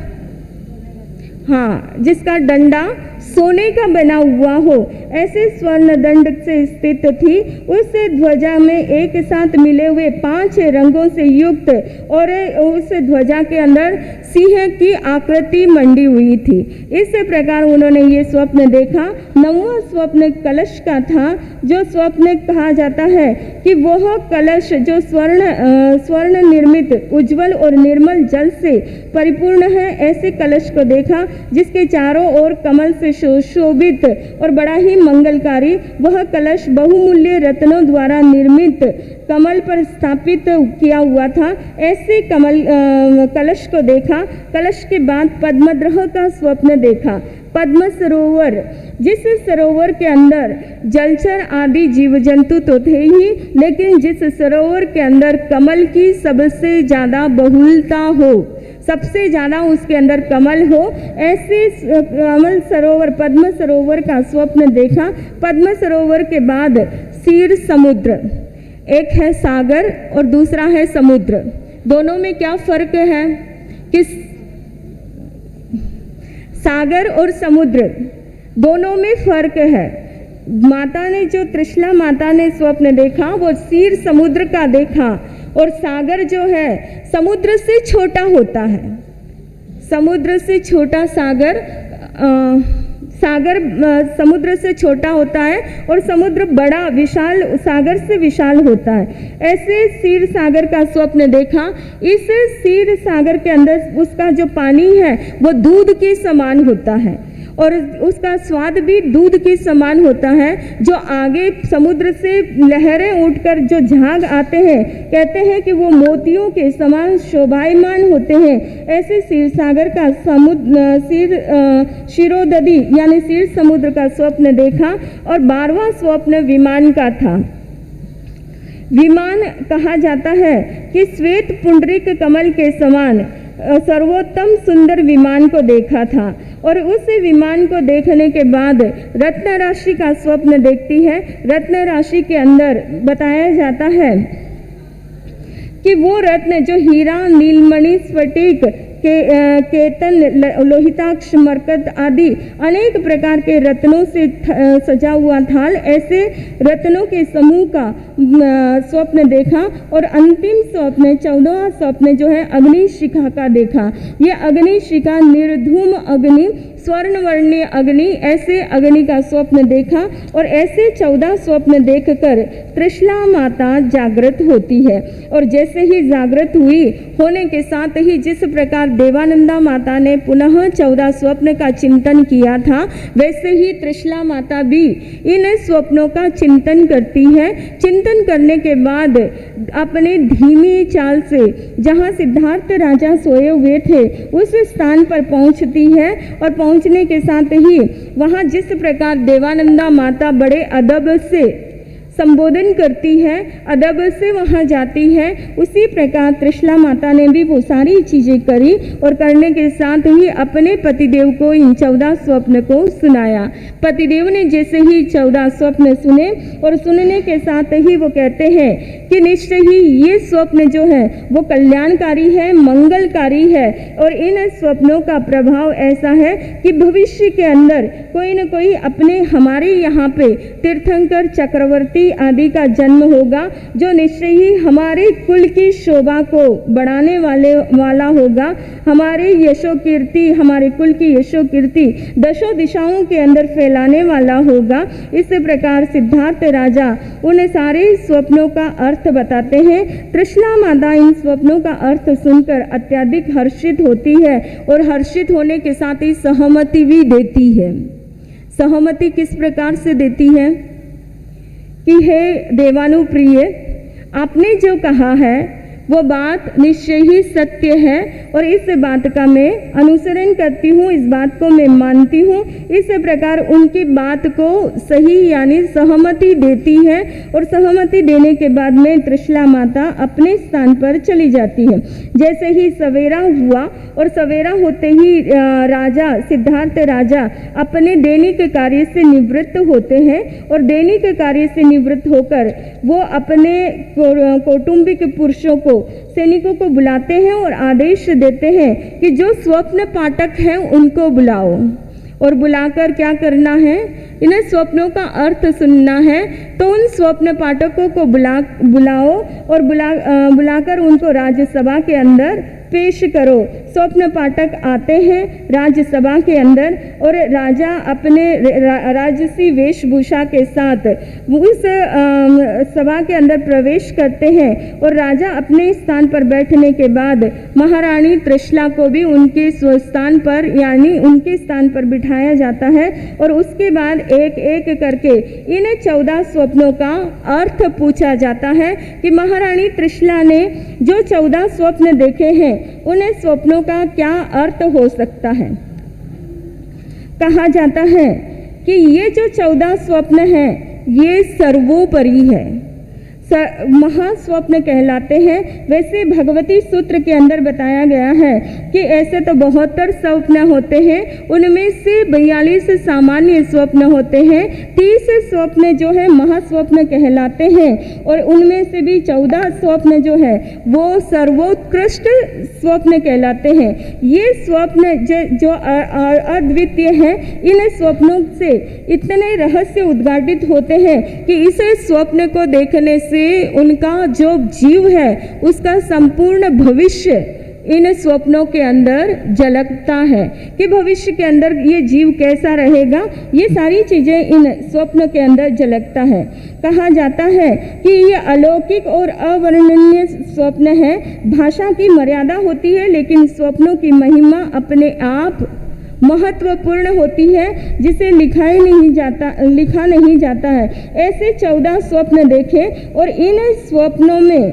हाँ, जिसका डंडा सोने का बना हुआ हो, ऐसे स्वर्ण दंड से स्थित थी। उस ध्वजा में एक साथ मिले हुए 5 रंगों से युक्त और उस ध्वजा के अंदर सिंह की आकृति मंडी हुई थी। इस प्रकार उन्होंने ये स्वप्न देखा। 9वां स्वप्न कलश का था। जो स्वप्न कहा जाता है कि वह कलश जो स्वर्ण निर्मित उज्जवल और निर्मल जल से परिपूर्ण है, ऐसे कलश को देखा जिसके चारों ओर कमल से शोभित और बड़ा ही मंगलकारी वह कलश बहुमूल्य रत्नों द्वारा निर्मित कमल पर स्थापित किया हुआ था। ऐसे कलश को देखा। कलश के बाद पद्मद्रह का स्वप्न देखा। पद्म सरोवर, जिस सरोवर के अंदर जलचर आदि जीव जंतु तो थे ही, लेकिन जिस सरोवर के अंदर कमल की सबसे ज़्यादा बहुलता हो, सबसे ज़्यादा उसके अंदर कमल हो, ऐसे कमल सरोवर पद्म सरोवर का स्वप्न देखा। पद्म सरोवर के बाद क्षीर समुद्र, एक है सागर और दूसरा है समुद्र। दोनों में क्या फर्क है? किस सागर और समुद्र दोनों में फर्क है। माता ने जो त्रिशला माता ने स्वप्न देखा वो क्षीर समुद्र का देखा। और सागर जो है समुद्र से छोटा होता है। समुद्र से छोटा सागर समुद्र से छोटा होता है और समुद्र बड़ा विशाल सागर से विशाल होता है। ऐसे क्षीर सागर का स्वप्न देखा। इस क्षीर सागर के अंदर उसका जो पानी है वो दूध के समान होता है और उसका स्वाद भी दूध के समान होता है। जो आगे समुद्र से लहरें उठकर जो झाग आते हैं, कहते हैं कि वो मोतियों के समान शोभायमान होते हैं। ऐसे क्षीर सागर का क्षीरोदधि यानी क्षीर समुद्र का स्वप्न देखा। और 12वां स्वप्न विमान का था। विमान कहा जाता है कि श्वेत पुंडरीक कमल के समान सर्वोत्तम सुंदर विमान को देखा था। और उस विमान को देखने के बाद रत्न राशि का स्वप्न देखती है। रत्न राशि के अंदर बताया जाता है कि वो रत्न जो हीरा, नीलमणि, स्फटिक, केतन, लोहिताक्ष, मरकत आदि अनेक प्रकार के रत्नों से सजा हुआ थाल, ऐसे रत्नों के समूह का स्वप्न देखा। और अंतिम स्वप्न 14वां स्वप्न जो है अग्नि शिखा का देखा। ये अग्नि शिखा निर्धूम अग्नि, स्वर्णवर्णीय अग्नि, ऐसे अग्नि का स्वप्न देखा। और ऐसे 14 स्वप्न देखकर त्रिशला माता जागृत होती है। और जैसे ही जागृत हुई होने के साथ ही जिस प्रकार देवानंदा माता ने पुनः 14 स्वप्न का चिंतन किया था, वैसे ही त्रिशला माता भी इन स्वप्नों का चिंतन करती है। चिंतन करने के बाद अपने धीमी चाल से जहाँ सिद्धार्थ राजा सोए हुए थे उस स्थान पर पहुँचती है। और पहुँचने के साथ ही वहाँ जिस प्रकार देवानंदा माता बड़े अदब से संबोधन करती है, अदब से वहाँ जाती है, उसी प्रकार त्रिशला माता ने भी वो सारी चीज़ें करी और करने के साथ ही अपने पतिदेव को इन 14 स्वप्न को सुनाया। पतिदेव ने जैसे ही 14 स्वप्न सुने और सुनने के साथ ही वो कहते हैं कि निश्चय ही ये स्वप्न जो है वो कल्याणकारी है, मंगलकारी है और इन स्वप्नों का प्रभाव ऐसा है कि भविष्य के अंदर कोई न कोई अपने हमारे यहाँ पे तीर्थंकर चक्रवर्ती आदि का जन्म होगा, जो निश्चय ही हमारे कुल की शोभा को बढ़ाने वाला होगा, हमारे यशो कीर्ति, हमारे कुल की यशो कीर्ति दशों दिशाओं के अंदर फैलाने वाला होगा। इस प्रकार सिद्धार्थ राजा उन सारे स्वप्नों का अर्थ बताते हैं। त्रिशला माता इन स्वप्नों का अर्थ सुनकर अत्यधिक हर्षित होती है और हर्षित होने के साथ ही सहमति भी देती है। सहमति किस प्रकार से देती है कि हे देवानुप्रिय, आपने जो कहा है वो बात निश्चय ही सत्य है और इस बात का मैं अनुसरण करती हूँ, इस बात को मैं मानती हूँ। इस प्रकार उनकी बात को सही यानी सहमति देती है और सहमति देने के बाद में त्रिशला माता अपने स्थान पर चली जाती है। जैसे ही सवेरा हुआ और सवेरा होते ही राजा सिद्धार्थ राजा अपने दैनिक कार्य से निवृत्त होते हैं और दैनिक कार्य से निवृत्त होकर वो अपने कौटुंबिक पुरुषों को, सैनिकों को बुलाते हैं और आदेश देते हैं कि जो स्वप्न पाठक हैं उनको बुलाओ और बुलाकर क्या करना है, इन्हें स्वप्नों का अर्थ सुनना है। तो उन स्वप्न पाठकों को बुलाओ और बुलाकर उनको राज्यसभा के अंदर पेश करो। स्वप्न पाठक आते हैं राज्यसभा के अंदर और राजा अपने राजसी वेशभूषा के साथ उस सभा के अंदर प्रवेश करते हैं और राजा अपने स्थान पर बैठने के बाद महारानी त्रिशला को भी उनके स्वस्थान पर यानी उनके स्थान पर बिठाया जाता है और उसके बाद एक एक करके इन 14 स्वप्नों का अर्थ पूछा जाता है कि महारानी त्रिशला ने जो 14 स्वप्न देखे हैं उन स्वप्नों का क्या अर्थ हो सकता है। कहा जाता है कि ये जो 14 स्वप्न हैं ये सर्वोपरि है, महास्वप्न कहलाते हैं। वैसे भगवती सूत्र के अंदर बताया गया है कि ऐसे तो 72 स्वप्न होते हैं, उनमें से 42 सामान्य स्वप्न होते हैं, 30 स्वप्न जो है महास्वप्न कहलाते हैं और उनमें से भी 14 स्वप्न जो है वो सर्वोत्कृष्ट स्वप्न कहलाते हैं। ये स्वप्न जो अद्वितीय है, इन स्वप्नों से इतने रहस्य उद्घाटित होते हैं कि इस स्वप्न को देखने से उनका जो जीव है उसका संपूर्ण भविष्य इन स्वप्नों के अंदर झलकता है कि भविष्य के अंदर ये जीव कैसा रहेगा, ये सारी चीजें इन स्वप्न के अंदर झलकता है। कहा जाता है कि ये अलौकिक और अवर्णनीय स्वप्न है। भाषा की मर्यादा होती है लेकिन स्वप्नों की महिमा अपने आप महत्वपूर्ण होती है, जिसे लिखा नहीं जाता है। ऐसे 14 स्वप्न देखे और इन स्वप्नों में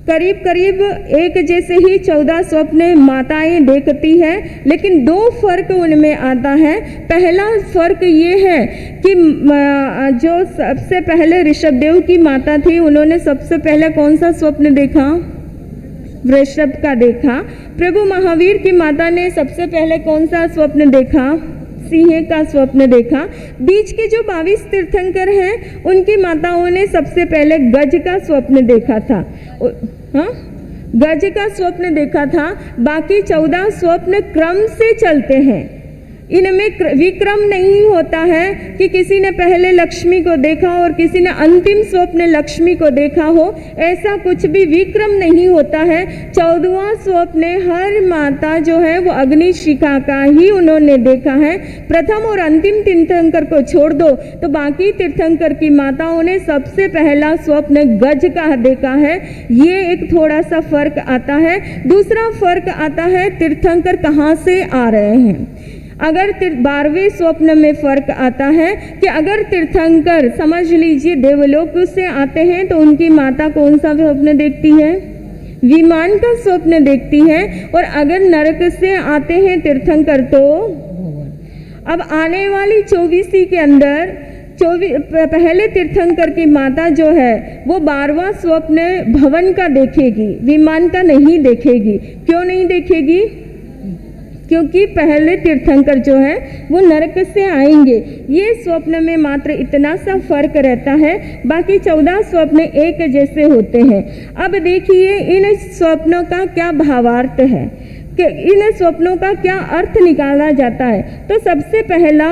करीब करीब एक जैसे ही 14 स्वप्न माताएं देखती है, लेकिन 2 फर्क उनमें आता है। पहला फर्क ये है कि जो सबसे पहले ऋषभदेव की माता थी, उन्होंने सबसे पहले कौन सा स्वप्न देखा? वृषभ का देखा। प्रभु महावीर की माता ने सबसे पहले कौन सा स्वप्न देखा? सिंह का स्वप्न देखा। बीच के जो 22 तीर्थंकर हैं उनकी माताओं ने सबसे पहले गज का स्वप्न देखा था। हाँ, गज का स्वप्न देखा था। बाकी 14 स्वप्न क्रम से चलते हैं, इनमें विक्रम नहीं होता है कि किसी ने पहले लक्ष्मी को देखा और किसी ने अंतिम स्वप्न लक्ष्मी को देखा हो, ऐसा कुछ भी विक्रम नहीं होता है। 14वां स्वप्न हर माता जो है वो अग्निशिखा का ही उन्होंने देखा है। प्रथम और अंतिम तीर्थंकर को छोड़ दो तो बाकी तीर्थंकर की माताओं ने सबसे पहला स्वप्न गज का देखा है। ये एक थोड़ा सा फर्क आता है। दूसरा फर्क आता है तीर्थंकर कहाँ से आ रहे हैं। अगर 12वें स्वप्न में फर्क आता है कि अगर तीर्थंकर समझ लीजिए देवलोक से आते हैं तो उनकी माता कौन सा स्वप्न देखती है? विमान का स्वप्न देखती है। और अगर नरक से आते हैं तीर्थंकर तो अब आने वाली 24 के अंदर पहले तीर्थंकर की माता जो है वो 12वां स्वप्न भवन का देखेगी, विमान का नहीं देखेगी। क्यों नहीं देखेगी? क्योंकि पहले तीर्थंकर जो है वो नरक से आएंगे। ये स्वप्न में मात्र इतना सा फर्क रहता है, बाकी 14 स्वप्न एक जैसे होते हैं। अब देखिए इन स्वप्नों का क्या भावार्थ है, कि इन स्वप्नों का क्या अर्थ निकाला जाता है। तो सबसे पहला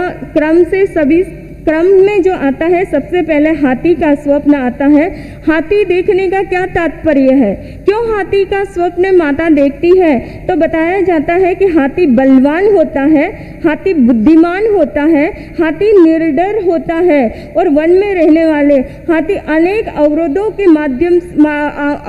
क्रम में जो आता है, सबसे पहले हाथी का स्वप्न आता है। हाथी देखने का क्या तात्पर्य है, क्यों हाथी का स्वप्न माता देखती है? तो बताया जाता है कि हाथी बलवान होता है, हाथी बुद्धिमान होता है, हाथी निडर होता है और वन में रहने वाले हाथी अनेक अवरोधों के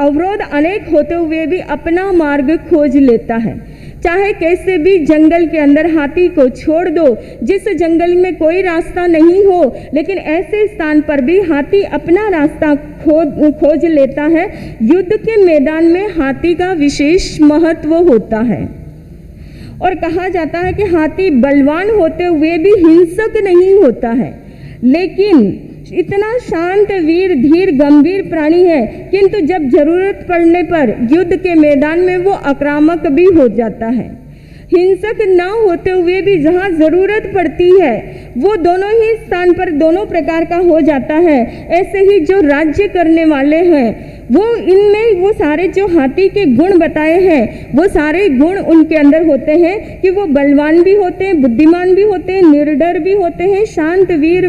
अवरोध अनेक होते हुए भी अपना मार्ग खोज लेता है। चाहे कैसे भी जंगल के अंदर हाथी को छोड़ दो, जिस जंगल में कोई रास्ता नहीं हो, लेकिन ऐसे स्थान पर भी हाथी अपना रास्ता खोज लेता है। युद्ध के मैदान में हाथी का विशेष महत्व होता है और कहा जाता है कि हाथी बलवान होते हुए भी हिंसक नहीं होता है, लेकिन इतना शांत, वीर, धीर, गंभीर प्राणी है, किंतु जब जरूरत पड़ने पर युद्ध के मैदान में वो आक्रामक भी हो जाता है। हिंसक ना होते हुए भी जहाँ जरूरत पड़ती है वो दोनों ही स्थान पर दोनों प्रकार का हो जाता है। ऐसे ही जो राज्य करने वाले हैं वो इनमें वो सारे जो हाथी के गुण बताए हैं वो सारे गुण उनके अंदर होते हैं कि वो बलवान भी होते हैं, बुद्धिमान भी होते हैं, निर्डर भी होते हैं, शांत, वीर,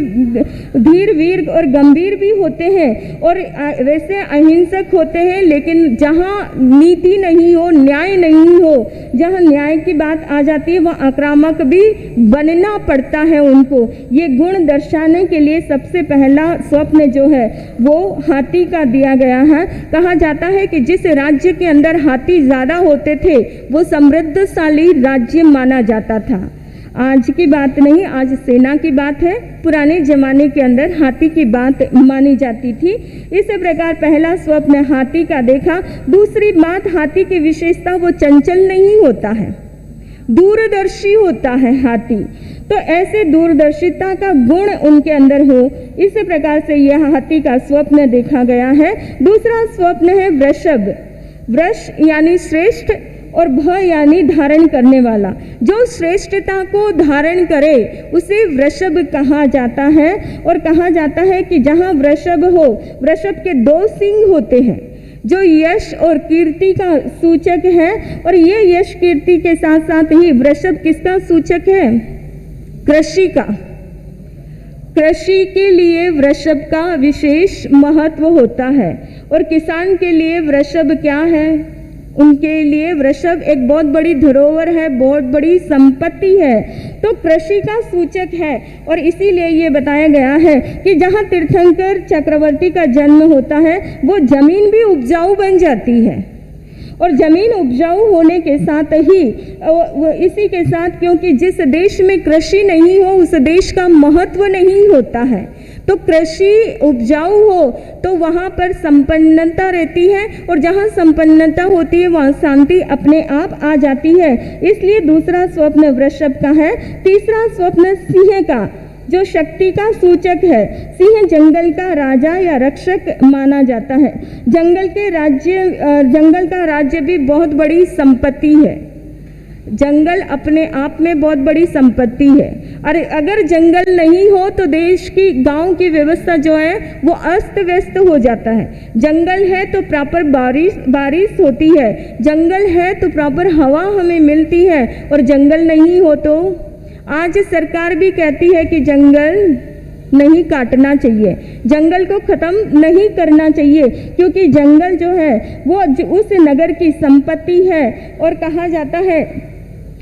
धीर, वीर और गंभीर भी होते हैं और वैसे अहिंसक होते हैं। लेकिन जहाँ नीति नहीं हो, न्याय नहीं हो, जहाँ न्याय की बात आ जाती है वह आक्रामक भी बनना पड़ता है उनको। ये गुण दर्शाने के लिए सबसे पहला स्वप्न जो है वो हाथी का दिया गया है। कहा जाता है कि जिस राज्य के अंदर हाथी ज्यादा होते थे वो समृद्धशाली राज्य माना जाता था। आज की बात नहीं, आज सेना की बात है। पुराने जमाने के अंदर हाथी की बात मानी जाती थी। इस प्रकार पहला स्वप्न हाथी का देखा। दूसरी बात, हाथी की विशेषता वो चंचल नहीं होता है, दूरदर्शी होता है हाथी। तो ऐसे दूरदर्शिता का गुण उनके अंदर हो, इस प्रकार से यह हाथी का स्वप्न देखा गया है। दूसरा स्वप्न है वृषभ। वृष यानी श्रेष्ठ और भ यानी धारण करने वाला। जो श्रेष्ठता को धारण करे उसे वृषभ कहा जाता है। और कहा जाता है कि जहाँ वृषभ हो, वृषभ के 2 सिंग होते हैं जो यश और कीर्ति का सूचक है। और ये यश कीर्ति के साथ साथ ही वृषभ किसका सूचक है? कृषि का। कृषि के लिए वृषभ का विशेष महत्व होता है। और किसान के लिए वृषभ क्या है? उनके लिए वृषभ एक बहुत बड़ी धरोहर है, बहुत बड़ी संपत्ति है। तो कृषि का सूचक है और इसीलिए ये बताया गया है कि जहाँ तीर्थंकर चक्रवर्ती का जन्म होता है वो जमीन भी उपजाऊ बन जाती है। और जमीन उपजाऊ होने के साथ ही इसी के साथ, क्योंकि जिस देश में कृषि नहीं हो उस देश का महत्व नहीं होता है। तो कृषि उपजाऊ हो तो वहाँ पर संपन्नता रहती है और जहाँ संपन्नता होती है वहाँ शांति अपने आप आ जाती है। इसलिए दूसरा स्वप्न वृषभ का है। तीसरा स्वप्न सिंह का, जो शक्ति का सूचक है। सिंह जंगल का राजा या रक्षक माना जाता है। जंगल का राज्य भी बहुत बड़ी संपत्ति है। जंगल अपने आप में बहुत बड़ी संपत्ति है। अरे अगर जंगल नहीं हो तो देश की, गांव की व्यवस्था जो है वो अस्त व्यस्त हो जाता है। जंगल है तो प्रॉपर बारिश होती है, जंगल है तो प्रॉपर हवा हमें मिलती है। और जंगल नहीं हो तो आज सरकार भी कहती है कि जंगल नहीं काटना चाहिए, जंगल को खत्म नहीं करना चाहिए, क्योंकि जंगल जो है वो उस नगर की संपत्ति है। और कहा जाता है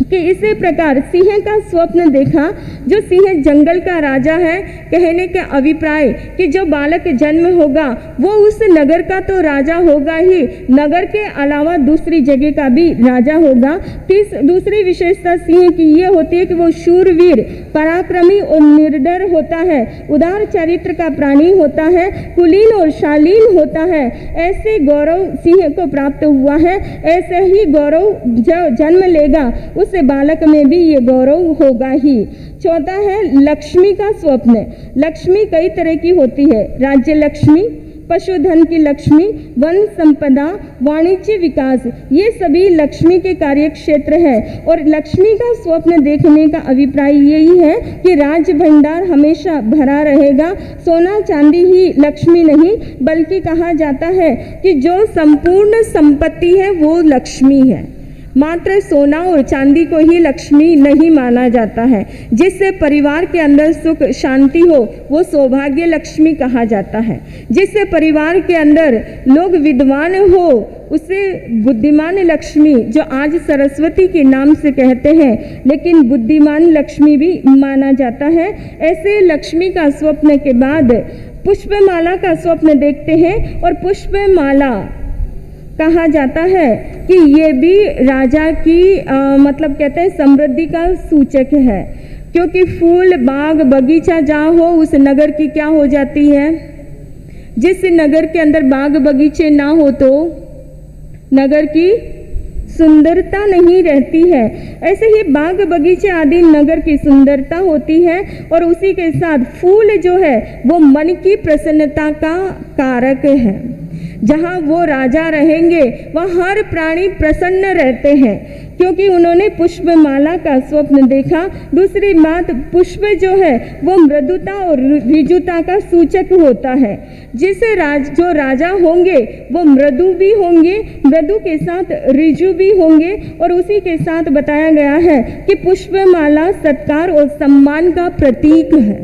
कि इसी प्रकार सिंह का स्वप्न देखा। जो सिंह जंगल का राजा है, कहने का अभिप्राय कि जो बालक जन्म होगा वो उस नगर का तो राजा होगा ही, नगर के अलावा दूसरी जगह का भी राजा होगा। दूसरी विशेषता सिंह की ये होती है कि वो शूरवीर, पराक्रमी और निर्डर होता है, उदार चरित्र का प्राणी होता है, कुलीन और शालीन होता है। ऐसे गौरव सिंह को प्राप्त हुआ है। ऐसे ही गौरव जो जन्म लेगा उस से बालक में भी ये गौरव होगा ही। चौथा है लक्ष्मी का स्वप्न। लक्ष्मी कई तरह की होती है, राज्य लक्ष्मी, पशुधन की लक्ष्मी, वन संपदा, वाणिज्य विकास, ये सभी लक्ष्मी के कार्य क्षेत्र है। और लक्ष्मी का स्वप्न देखने का अभिप्राय यही है कि राज भंडार हमेशा भरा रहेगा। सोना चांदी ही लक्ष्मी नहीं, बल्कि कहा जाता है कि जो संपूर्ण संपत्ति है वो लक्ष्मी है। मात्र सोना और चांदी को ही लक्ष्मी नहीं माना जाता है। जिससे परिवार के अंदर सुख शांति हो वो सौभाग्य लक्ष्मी कहा जाता है। जिससे परिवार के अंदर लोग विद्वान हो उसे बुद्धिमान लक्ष्मी, जो आज सरस्वती के नाम से कहते हैं, लेकिन बुद्धिमान लक्ष्मी भी माना जाता है। ऐसे लक्ष्मी का स्वप्न के बाद पुष्पमाला का स्वप्न देखते हैं। और पुष्पमाला कहा जाता है कि ये भी राजा की मतलब कहते हैं समृद्धि का सूचक है, क्योंकि फूल बाग बगीचा जहाँ हो उस नगर की क्या हो जाती है। जिस नगर के अंदर बाग बगीचे ना हो तो नगर की सुंदरता नहीं रहती है। ऐसे ही बाग बगीचे आदि नगर की सुंदरता होती है। और उसी के साथ फूल जो है वो मन की प्रसन्नता का कारक है। जहाँ वो राजा रहेंगे वहाँ हर प्राणी प्रसन्न रहते हैं, क्योंकि उन्होंने पुष्पमाला का स्वप्न देखा। दूसरी बात, पुष्प जो है वो मृदुता और ऋजुता का सूचक होता है। जिसे जो राजा होंगे वो मृदु भी होंगे, मृदु के साथ ऋजु भी होंगे। और उसी के साथ बताया गया है कि पुष्पमाला सत्कार और सम्मान का प्रतीक है।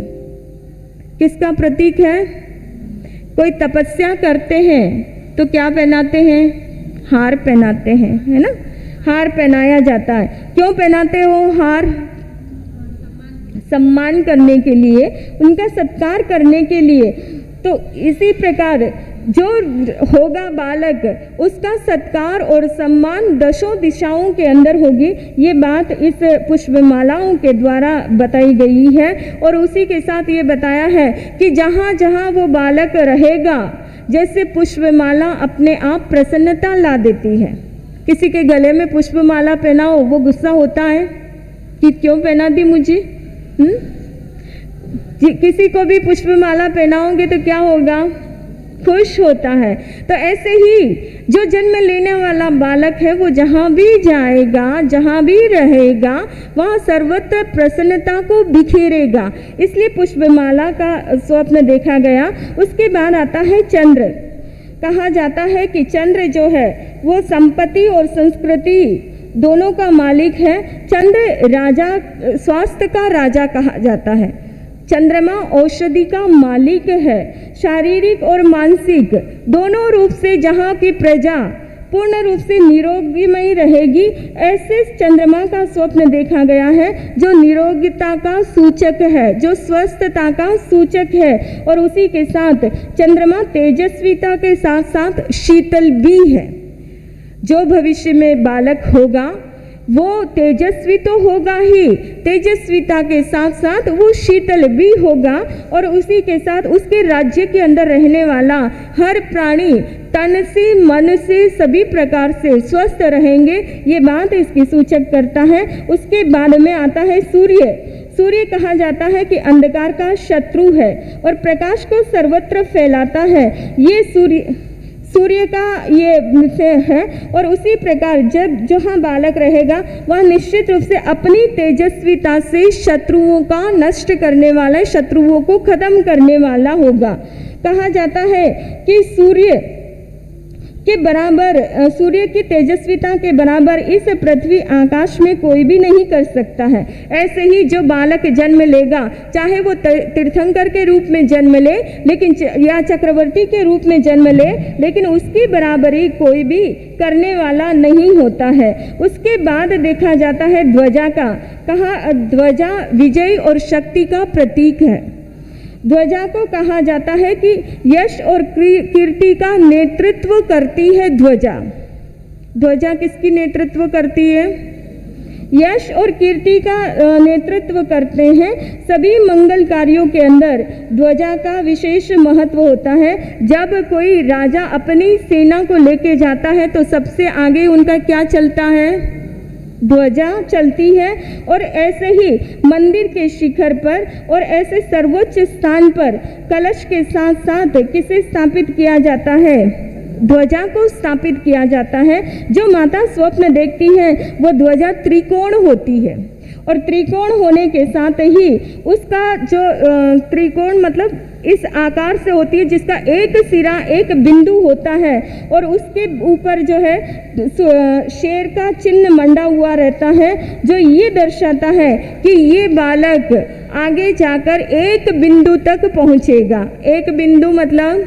किसका प्रतीक है? कोई तपस्या करते हैं तो क्या पहनाते हैं? हार पहनाते हैं, है ना। हार पहनाया जाता है। क्यों पहनाते हो हार? सम्मान करने के लिए, उनका सत्कार करने के लिए। तो इसी प्रकार जो होगा बालक, उसका सत्कार और सम्मान दशों दिशाओं के अंदर होगी। ये बात इस पुष्पमालाओं के द्वारा बताई गई है। और उसी के साथ ये बताया है कि जहाँ जहाँ वो बालक रहेगा, जैसे पुष्पमाला अपने आप प्रसन्नता ला देती है। किसी के गले में पुष्पमाला पहनाओ, वो गुस्सा होता है कि क्यों पहना दी मुझे। किसी को भी पुष्पमाला पहनाओगे तो क्या होगा? खुश होता है। तो ऐसे ही जो जन्म लेने वाला बालक है वो जहाँ भी जाएगा, जहाँ भी रहेगा, वहाँ सर्वत्र प्रसन्नता को बिखेरेगा। इसलिए पुष्पमाला का स्वप्न देखा गया। उसके बाद आता है चंद्र। कहा जाता है कि चंद्र जो है वो संपत्ति और संस्कृति दोनों का मालिक है। चंद्र राजा, स्वास्थ्य का राजा कहा जाता है। चंद्रमा औषधि का मालिक है। शारीरिक और मानसिक दोनों रूप से जहाँ की प्रजा पूर्ण रूप से निरोगीमय रहेगी, ऐसे चंद्रमा का स्वप्न देखा गया है, जो निरोगिता का सूचक है, जो स्वस्थता का सूचक है। और उसी के साथ चंद्रमा तेजस्विता के साथ साथ शीतल भी है। जो भविष्य में बालक होगा वो तेजस्वी तो होगा ही, तेजस्विता के साथ साथ वो शीतल भी होगा। और उसी के साथ उसके राज्य के अंदर रहने वाला हर प्राणी तन से, मन से, सभी प्रकार से स्वस्थ रहेंगे। ये बात इसकी सूचक करता है। उसके बाद में आता है सूर्य। सूर्य कहा जाता है कि अंधकार का शत्रु है और प्रकाश को सर्वत्र फैलाता है। ये सूर्य का ये विषय है। और उसी प्रकार जब जहाँ बालक रहेगा वह निश्चित रूप से अपनी तेजस्विता से शत्रुओं का नष्ट करने वाला, शत्रुओं को खत्म करने वाला होगा। कहा जाता है कि सूर्य के बराबर, सूर्य की तेजस्विता के बराबर इस पृथ्वी आकाश में कोई भी नहीं कर सकता है। ऐसे ही जो बालक जन्म लेगा, चाहे वो तीर्थंकर के रूप में जन्म ले, लेकिन या चक्रवर्ती के रूप में जन्म ले, लेकिन उसकी बराबरी कोई भी करने वाला नहीं होता है। उसके बाद देखा जाता है ध्वजा का। कहा ध्वजा विजय और शक्ति का प्रतीक है। ध्वजा को कहा जाता है कि यश और कीर्ति का नेतृत्व करती है ध्वजा। ध्वजा किसकी नेतृत्व करती है? यश और कीर्ति का नेतृत्व करते हैं। सभी मंगल कार्यों के अंदर ध्वजा का विशेष महत्व होता है। जब कोई राजा अपनी सेना को लेके जाता है तो सबसे आगे उनका क्या चलता है? ध्वजा चलती है और ऐसे ही मंदिर के शिखर पर और ऐसे सर्वोच्च स्थान पर कलश के साथ साथ किसे स्थापित किया जाता है? ध्वजा को स्थापित किया जाता है। जो माता स्वप्न देखती है वो ध्वजा त्रिकोण होती है और त्रिकोण होने के साथ ही उसका जो त्रिकोण मतलब इस आकार से होती है जिसका एक सिरा एक बिंदु होता है और उसके ऊपर जो है शेर का चिन्ह मंडा हुआ रहता है, जो ये दर्शाता है कि ये बालक आगे जाकर एक बिंदु तक पहुंचेगा। एक बिंदु मतलब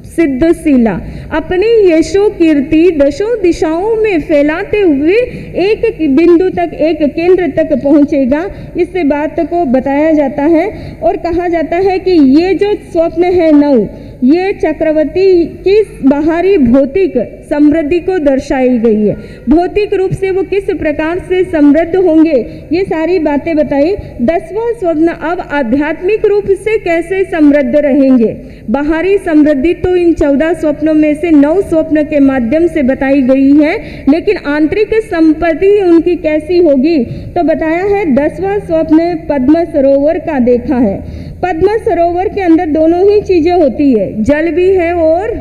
सिद्धशिला, अपनी यशो कीर्ति दशों दिशाओं में फैलाते हुए एक बिंदु तक, एक केंद्र तक पहुंचेगा। इस बात को बताया जाता है और कहा जाता है कि ये जो स्वप्न है 9, ये चक्रवर्ती की बाहरी भौतिक समृद्धि को दर्शाई गई है। भौतिक रूप से वो किस प्रकार से समृद्ध होंगे ये सारी बातें बताई। 10वां स्वप्न अब आध्यात्मिक रूप से कैसे समृद्ध रहेंगे। बाहरी समृद्धि तो इन 14 स्वप्नों में से 9 स्वप्न के माध्यम से बताई गई है, लेकिन आंतरिक संपत्ति उनकी कैसी होगी तो बताया है। 10वां स्वप्न पद्म सरोवर का देखा है। पद्म सरोवर के अंदर दोनों ही चीजें होती है, जल भी है और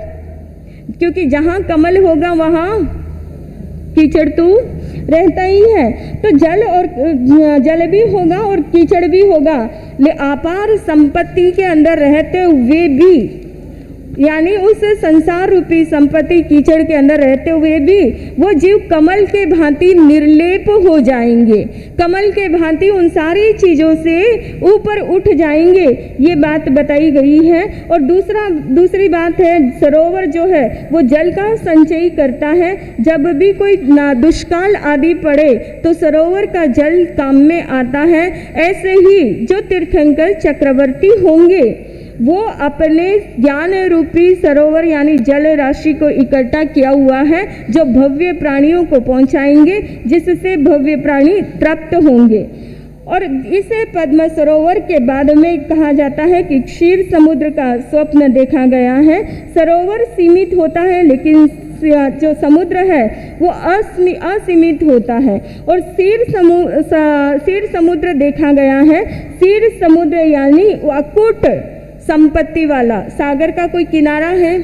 क्योंकि जहाँ कमल होगा वहाँ कीचड़ तो रहता ही है, तो जल भी होगा और कीचड़ भी होगा। ले अपार संपत्ति के अंदर रहते हुए भी, यानी उस संसार रूपी संपत्ति कीचड़ के अंदर रहते हुए भी वो जीव कमल के भांति निर्लेप हो जाएंगे, कमल के भांति उन सारी चीजों से ऊपर उठ जाएंगे, ये बात बताई गई है। और दूसरी बात है, सरोवर जो है वो जल का संचय करता है। जब भी कोई दुष्काल आदि पड़े तो सरोवर का जल काम में आता है। ऐसे ही जो तीर्थंकर चक्रवर्ती होंगे वो अपने ज्ञान रूपी सरोवर यानी जल राशि को इकट्ठा किया हुआ है, जो भव्य प्राणियों को पहुंचाएंगे, जिससे भव्य प्राणी तृप्त होंगे। और इसे पद्म सरोवर के बाद में कहा जाता है कि क्षीर समुद्र का स्वप्न देखा गया है। सरोवर सीमित होता है लेकिन जो समुद्र है वो असीमित होता है। और क्षीर समुद्र देखा गया है। क्षीर समुद्र यानी अकूट संपत्ति वाला। सागर का कोई किनारा है,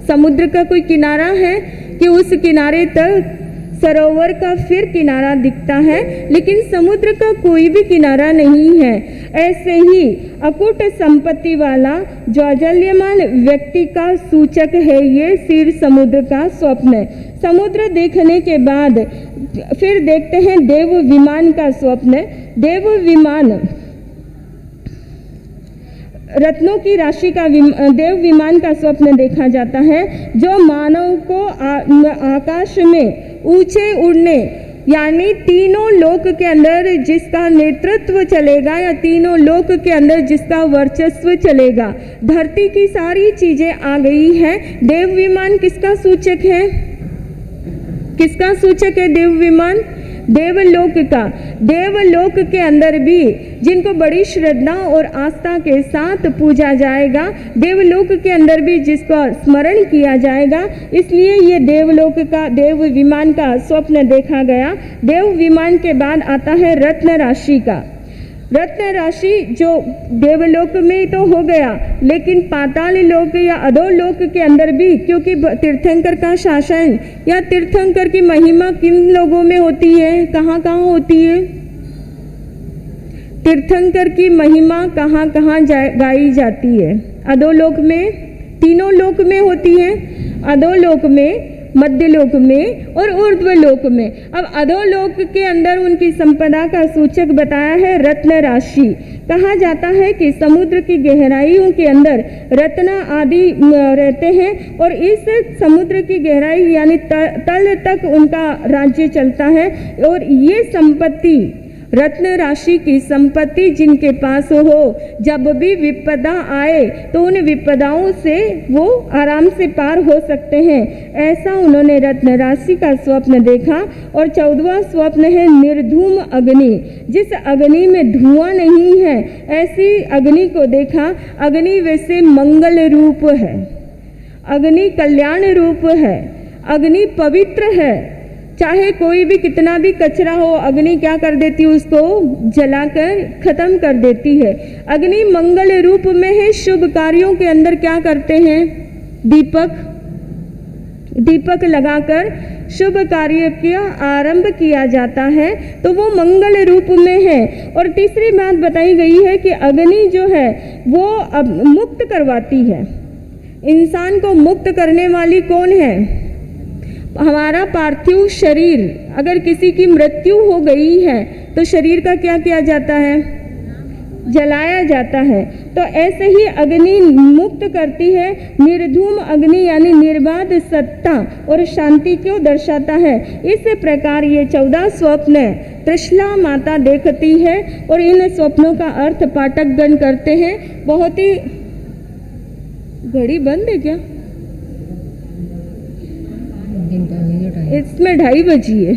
समुद्र का कोई किनारा है कि उस किनारे तक सरोवर का फिर किनारा दिखता है, लेकिन समुद्र का कोई भी किनारा नहीं है। ऐसे ही अकूट संपत्ति वाला ज्वाजल्यमान व्यक्ति का सूचक है ये क्षीर समुद्र का स्वप्न। समुद्र देखने के बाद फिर देखते हैं देव विमान का स्वप्न। देव विमान रत्नों की राशि का देव विमान का स्वप्न देखा जाता है, जो मानव को आकाश में ऊंचे उड़ने यानी तीनों लोक के अंदर जिसका नेतृत्व चलेगा या तीनों लोक के अंदर जिसका वर्चस्व चलेगा। धरती की सारी चीजें आ गई है। देव विमान किसका सूचक है? किसका सूचक है देव विमान? देवलोक का। देवलोक के अंदर भी जिनको बड़ी श्रद्धा और आस्था के साथ पूजा जाएगा, देवलोक के अंदर भी जिसका स्मरण किया जाएगा, इसलिए ये देवलोक का देव विमान का स्वप्न देखा गया। देव विमान के बाद आता है रत्न राशि का। रत्न राशि जो देवलोक में तो हो गया, लेकिन पाताल लोक या अधोलोक के अंदर भी, क्योंकि तीर्थंकर का शासन या तीर्थंकर की महिमा किन लोगों में होती है, कहाँ कहाँ होती है? तीर्थंकर की महिमा कहाँ कहाँ गाई जाती है? अधोलोक में, तीनों लोक में होती है। अधोलोक में, मध्यलोक में और ऊर्ध्वलोक में। अब अधोलोक के अंदर उनकी संपदा का सूचक बताया है रत्न राशि। कहा जाता है कि समुद्र की गहराइयों के अंदर रत्न आदि रहते हैं और इस समुद्र की गहराई यानी तल तक उनका राज्य चलता है। और ये संपत्ति, रत्न राशि की संपत्ति जिनके पास हो, जब भी विपदा आए तो उन विपदाओं से वो आराम से पार हो सकते हैं। ऐसा उन्होंने रत्न राशि का स्वप्न देखा। और 14वां स्वप्न है निर्धूम अग्नि। जिस अग्नि में धुआं नहीं है ऐसी अग्नि को देखा। अग्नि वैसे मंगल रूप है, अग्नि कल्याण रूप है, अग्नि पवित्र है, चाहे कोई भी कितना भी कचरा हो, अग्नि क्या कर देती है, उसको जलाकर खत्म कर देती है। अग्नि मंगल रूप में है। शुभ कार्यों के अंदर क्या करते हैं, दीपक लगाकर शुभ कार्य का आरंभ किया जाता है, तो वो मंगल रूप में है। और तीसरी बात बताई गई है कि अग्नि जो है वो अब मुक्त करवाती है। इंसान को मुक्त करने वाली कौन है, हमारा पार्थिव शरीर। अगर किसी की मृत्यु हो गई है तो शरीर का क्या किया जाता है, जलाया जाता है। तो ऐसे ही अग्नि मुक्त करती है। निर्धूम अग्नि यानी निर्बाध सत्ता और शांति को दर्शाता है। इस प्रकार ये 14 स्वप्न त्रिशला माता देखती है और इन स्वप्नों का अर्थ पाठकगण करते हैं। बहुत ही, घड़ी बंद है क्या, इसमें 2:30 बजी है,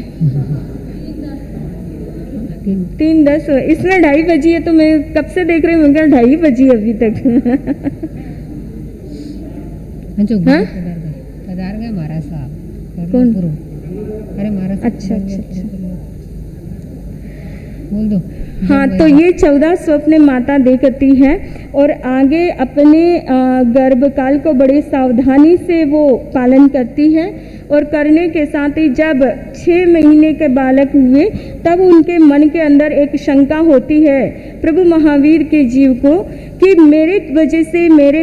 3:10, इसमें 2:30 बजी है। तो मैं कब से देख रही हूँ, 2:30 बजी अभी तक। हाँ? पधार गए महाराज साहब। कौन? अरे महाराज। अच्छा, बोल दो। हाँ, तो ये 14 स्वप्न माता देखती है और आगे अपने गर्भकाल को बड़ी सावधानी से वो पालन करती है। और करने के साथ ही जब 6 महीने के बालक हुए तब उनके मन के अंदर एक शंका होती है प्रभु महावीर के जीव को कि मेरे वजह से मेरे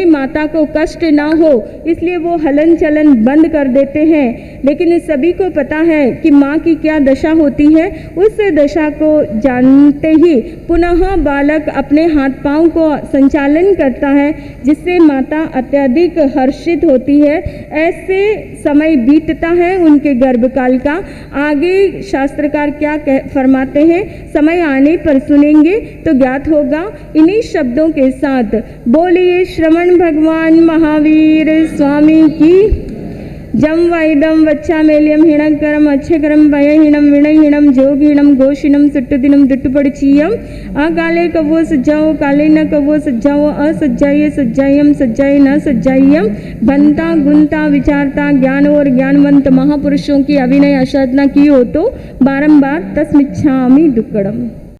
माता को कष्ट ना हो, इसलिए वो हलन चलन बंद कर देते हैं। लेकिन सभी को पता है कि माँ की क्या दशा होती है। उस दशा को जानते ही पुनः बालक अपने हाथ पांव को संचालन करता है, जिससे माता अत्यधिक हर्षित होती है। ऐसे समय बीतता है उनके गर्भकाल का। आगे शास्त्रकार क्या फरमाते हैं, समय आने पर सुनेंगे तो ज्ञात होगा। इन्हीं शब्दों के साथ बोलिए श्रवण भगवान महावीर स्वामी की। जम वाइदम वच्चा मेलियम हिणकरम अच्छेकरम भयहीनम विनयहीनम जोगहीनम घोषिनम सुट्टुदिनम दुट्टुपड़चीयम आ काले कवो सज्जाओ काले न कवो सज्जाओ असज्जाये सज्जायम सज्जाये न सज्जायम। बनता गुनता विचारता ज्ञान और ज्ञानवंत महापुरुषों की अभिनय आसाधना की हो तो बारंबार तस्मिच्छामि दुक्कड़म।